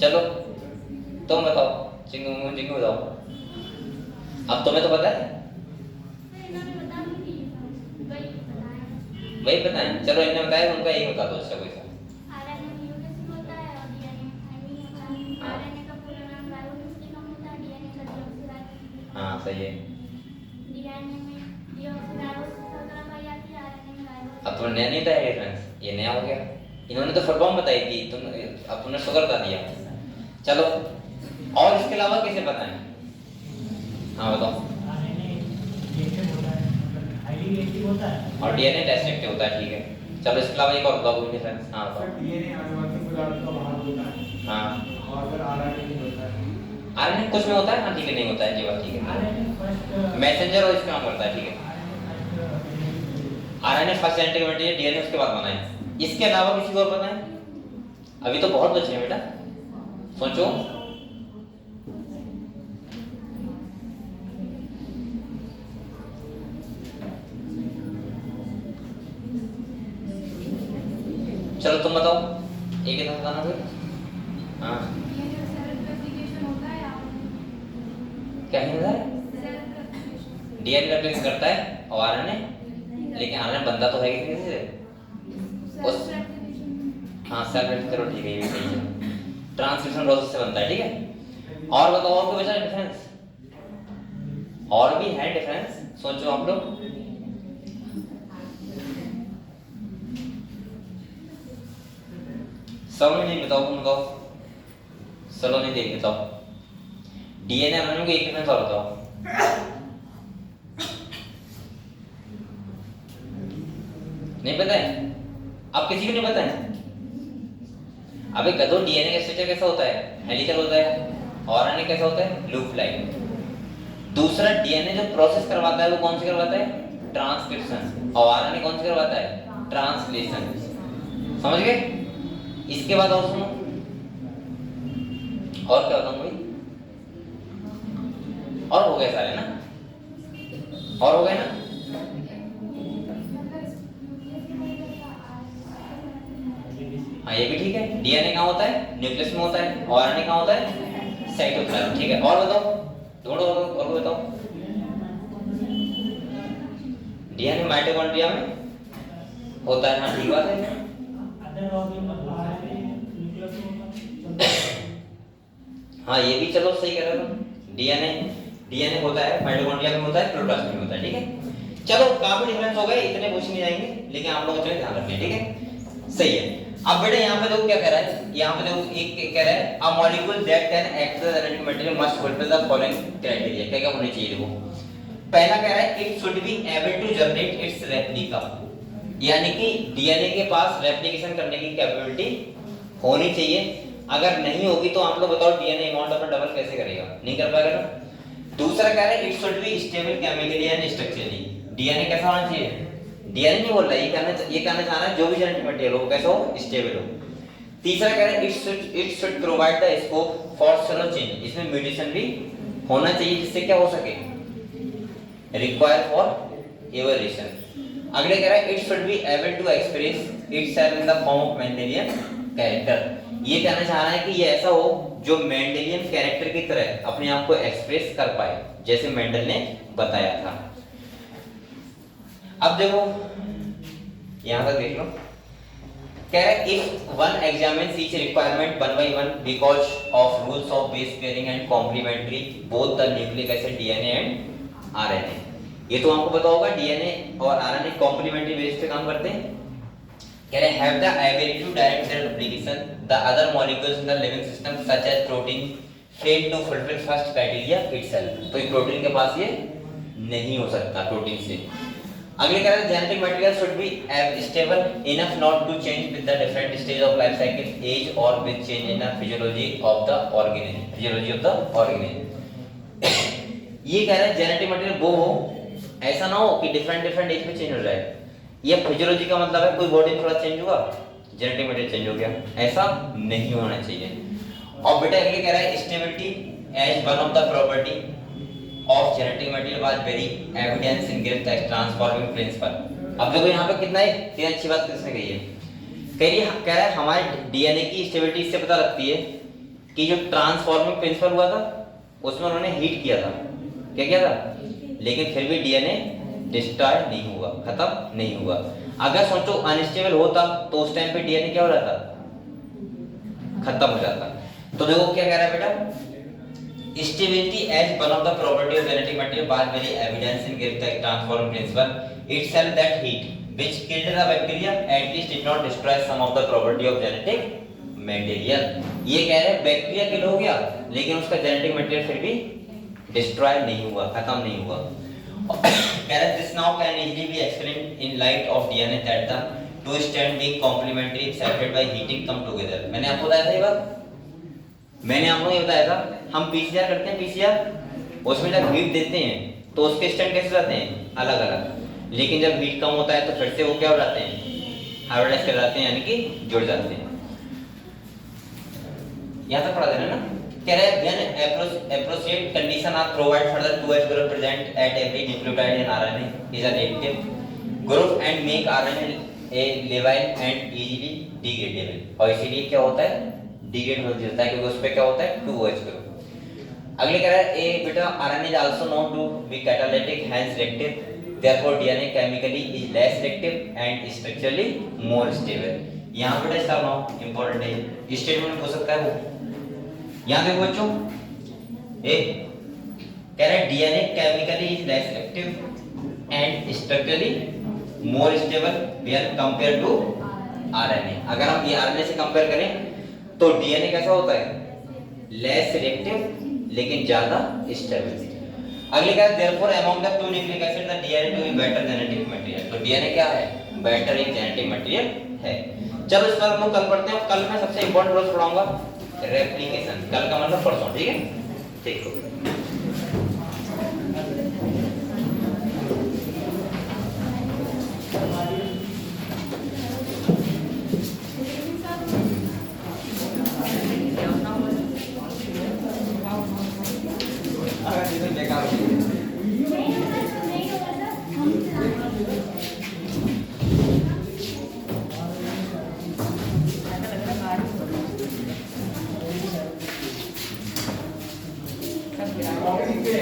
चलो तुम बताओ, चिंगू चिंगू बताओ। अब तुम्हें तो पता है, वही पता है। चलो इन्होंने बताया, उनका यही बता दो। अच्छा कोई सा हाँ सही है। अब तुम्हें नया नहीं बताया डिफरेंस, ये नया हो गया। इन्होंने तो फुल फॉर्म बताई थी, तुम अब तुमने शुगर बता दिया। चलो और इसके अलावा किसे पता है? हाँ बताओ। आरएनए रिएक्टिव होता है, मतलब हाईली रिएक्टिव होता है और डीएनए डेस्ट्रक्टिव होता है, ठीक है। चलो इसके अलावा एक और बताओ कोई डिफरेंस। हाँ बताओ। डीएनए आनुवंशिक पदार्थ का भाग होता है हाँ और फिर आरएनए नहीं होता है। आरएनए कुछ में होता है, हाँ ठीक है, नहीं होता है, ये बात ठीक है। आरएनए फर्स्ट मैसेंजर और इसका काम करता है, ठीक है। RNA first genetic material, DNA उसके बाद बना है। इसके अलावा किसी को और पता है? अभी तो बहुत बचे हैं बेटा, सोचो। चलो तुम बताओ, एक ही बताना फिर। हाँ डीएनए सेल रेप्लिकेशन होता है या क्या है बताया? सेल रेप्लिकेशन डीएनए रेप्लिकेट करता है और आरएनए, लेकिन आरएनए बनता तो है किसी से। उस सेल रेप्लिकेशन हाँ सेल रेप्लिकेट, चलो ठीक है, ये भी सही है। ट्रांसक्रिप्शन प्रोसेस से बनता है, ठीक है। और बताओ, और कोई बचा डिफरेंस? और भी है डिफरेंस, सोचो आप लोग। सब नहीं बताओ, तुम बताओ। चलो नहीं देख बताओ। डीएनए आरएनए को एक डिफरेंस और बताओ। नहीं पता है? अब किसी को नहीं पता है? अबे गधो, डीएनए का स्ट्रक्चर कैसा होता है? हेलिकल होता है। और आरएनए कैसा होता है? Loop like. दूसरा डीएनए जो प्रोसेस करवाता है वो कौन से करवाता है? ट्रांसक्रिप्शन। और आरएनए कौन से करवाता है? ट्रांसलेशन। समझ गए? इसके बाद और सुनो, और क्या बताऊं भाई? और हो गए सारे ना? और हो गए ना? हाँ ये भी ठीक है। डीएनए कहाँ होता है? न्यूक्लियस में होता है। और आरएनए कहाँ होता है? साइटोप्लाज्म। ठीक है, और बताओ, ढूंढो और बताओ। डीएनए माइटोकॉन्ड्रिया में होता है। हाँ ठीक बात है। अदर ऑर्गन आरएनए न्यूक्लियस में होता है। हाँ ये भी चलो सही कह रहे हो तुम। डीएनए होता है माइटोकॉन्ड्रिया में होता है, प्रोटोप्लाज्म में होता है। ठीक है, चलो काफी डिफरेंस हो गए, इतने पूछ नहीं जाएंगे, लेकिन आप लोग इतने ध्यान रखिए। ठीक है, सही है। अब बेटा यहाँ पे देखो क्या कह रहा है, यहाँ पे देखो एक कह रहा है a molecule that can act as genetic material must fulfil the following criteria. क्या क्या होने चाहिए? देखो पहला कह रहा है it should be able to generate its replica, यानी कि डीएनए के पास रेप्लिकेशन करने की कैपेबिलिटी होनी चाहिए। अगर नहीं होगी तो आप लोग बताओ डीएनए अमाउंट अपना डबल कैसे करेगा? नहीं कर पाएगा ना। दूसरा कह रहा है it should be stable chemically and structurally. DNA कैसा होना चाहिए? डीएनए नहीं बोल रहा, ये कहना चाह रहा है जो भी जेनेटिक मटेरियल हो कैसा हो? स्टेबल हो। तीसरा कह रहा है it should provide the scope for sudden change. इसमें म्यूटेशन भी होना चाहिए जिससे क्या हो सके? Require for evolution. अगले कह रहा है it should be able to express itself in the form of Mendelian character. ये कहना चाह रहा है कि ये ऐसा हो जो मेंडेलियन कैरेक्टर की तरह अपने आप को एक्सप्रेस कर पाए, जैसे मेंडल ने बताया था। अब देखो यहां तक देख लो, कह रहा है if one examines each requirement one by one because of rules of base pairing and complementary both the nucleic acid DNA and RNA. ये तो आपको पता होगा डीएनए और आरएनए कॉम्प्लीमेंट्री बेस पे काम करते हैं। कह रहे have the ability to direct their replication. The other molecules in the living system such as protein fail to fulfill first criteria itself. तो ये प्रोटीन के पास ये नहीं हो सकता प्रोटीन से। अगले कह रहे हैं genetic material should be stable enough not to change with the different stage of life cycle, age or with change in the physiology of the organism. ये कह रहे हैं genetic material वो हो, ऐसा ना हो कि different एज में चेंज हो जाए। ये फिजियोलॉजी का मतलब है कोई बॉडी थोड़ा चेंज हुआ, जेनेटिक मटेरियल चेंज हो गया, ऐसा नहीं होना चाहिए। और बेटा अगले कह रहा है stability as one of the property of genetic material was very evidence in gives the transforming principle. अब देखो यहाँ पे कितना है, कितनी अच्छी बात किसने कही है? कह रहा है हमारे डीएनए की स्टेबिलिटी इससे पता लगती है कि जो ट्रांसफॉर्मिंग प्रिंसिपल हुआ था उसमें उन्होंने हीट किया था। क्या किया था? लेकिन फिर भी डीएनए डिस्ट्रॉय नहीं हुआ, खत्म नहीं हुआ। अगर सोचो अनस्टेबल होता तो उस टाइम पे डीएनए क्या हो जाता? खत्म हो जाता। तो देखो क्या कह रहा है बेटा, stability as one of the property of genetic material by very evidence in give the transforming principle itself that heat which killed the bacteria at least did not destroy some of the property of genetic material. ये कह रहे हैं बैक्टीरिया किल हो गया लेकिन उसका जेनेटिक मटेरियल फिर भी डिस्ट्रॉय नहीं हुआ, खत्म नहीं हुआ। Whereas this now can easily be explained in light of DNA that the two strands being complementary separated by heating come together. मैंने आपको बताया था ये बात, मैंने आपको ये बताया था। हम पीसीआर करते हैं, पीसीआर उसमें जब हीट देते हैं तो उसके स्टैंड कैसे जाते हैं? अलग अलग। लेकिन जब हीट कम होता है तो फिर से वो क्या हो जाते हैं? हाइब्रिडाइज कर जाते हैं, यानी कि जुड़ जाते हैं। यहाँ तक पढ़ा देना ना। कह रहे हैं when appropriate condition are provided for the 2S group present at every nucleotide in RNA is a reactive group and make RNA a labile and easily degradable। और इसीलिए क्या होता है? डिग्रेड हो जाता है क्योंकि उस पे क्या होता है? 2OH group. अगले कह रहा है ए बेटा RNA is also known to be catalytic hence reactive, therefore DNA chemically is less reactive and structurally more stable। यहाँ बेटा इसका नाम इंपॉर्टेंट है, स्टेटमेंट हो सकता है वो। यहाँ देखो बच्चों, कह रहा है DNA chemically is less active and structurally more stable when compare to RNA. अगर हम ये आरएनए से कंपेयर करें तो डीएनए कैसा होता है? लेस रिएक्टिव लेकिन ज्यादा स्टेबल। अगले क्या है? Therefore among the two nucleic acid the DNA to be better genetic material. तो डीएनए क्या है? बेटर एक जेनेटिक मटेरियल है। चलो इस पर हम लोग कल पढ़ते हैं। कल मैं सबसे इंपॉर्टेंट रोज पढ़ाऊंगा रेप्लिकेशन। कल का मतलब परसों, ठीक है? ठीक है। पे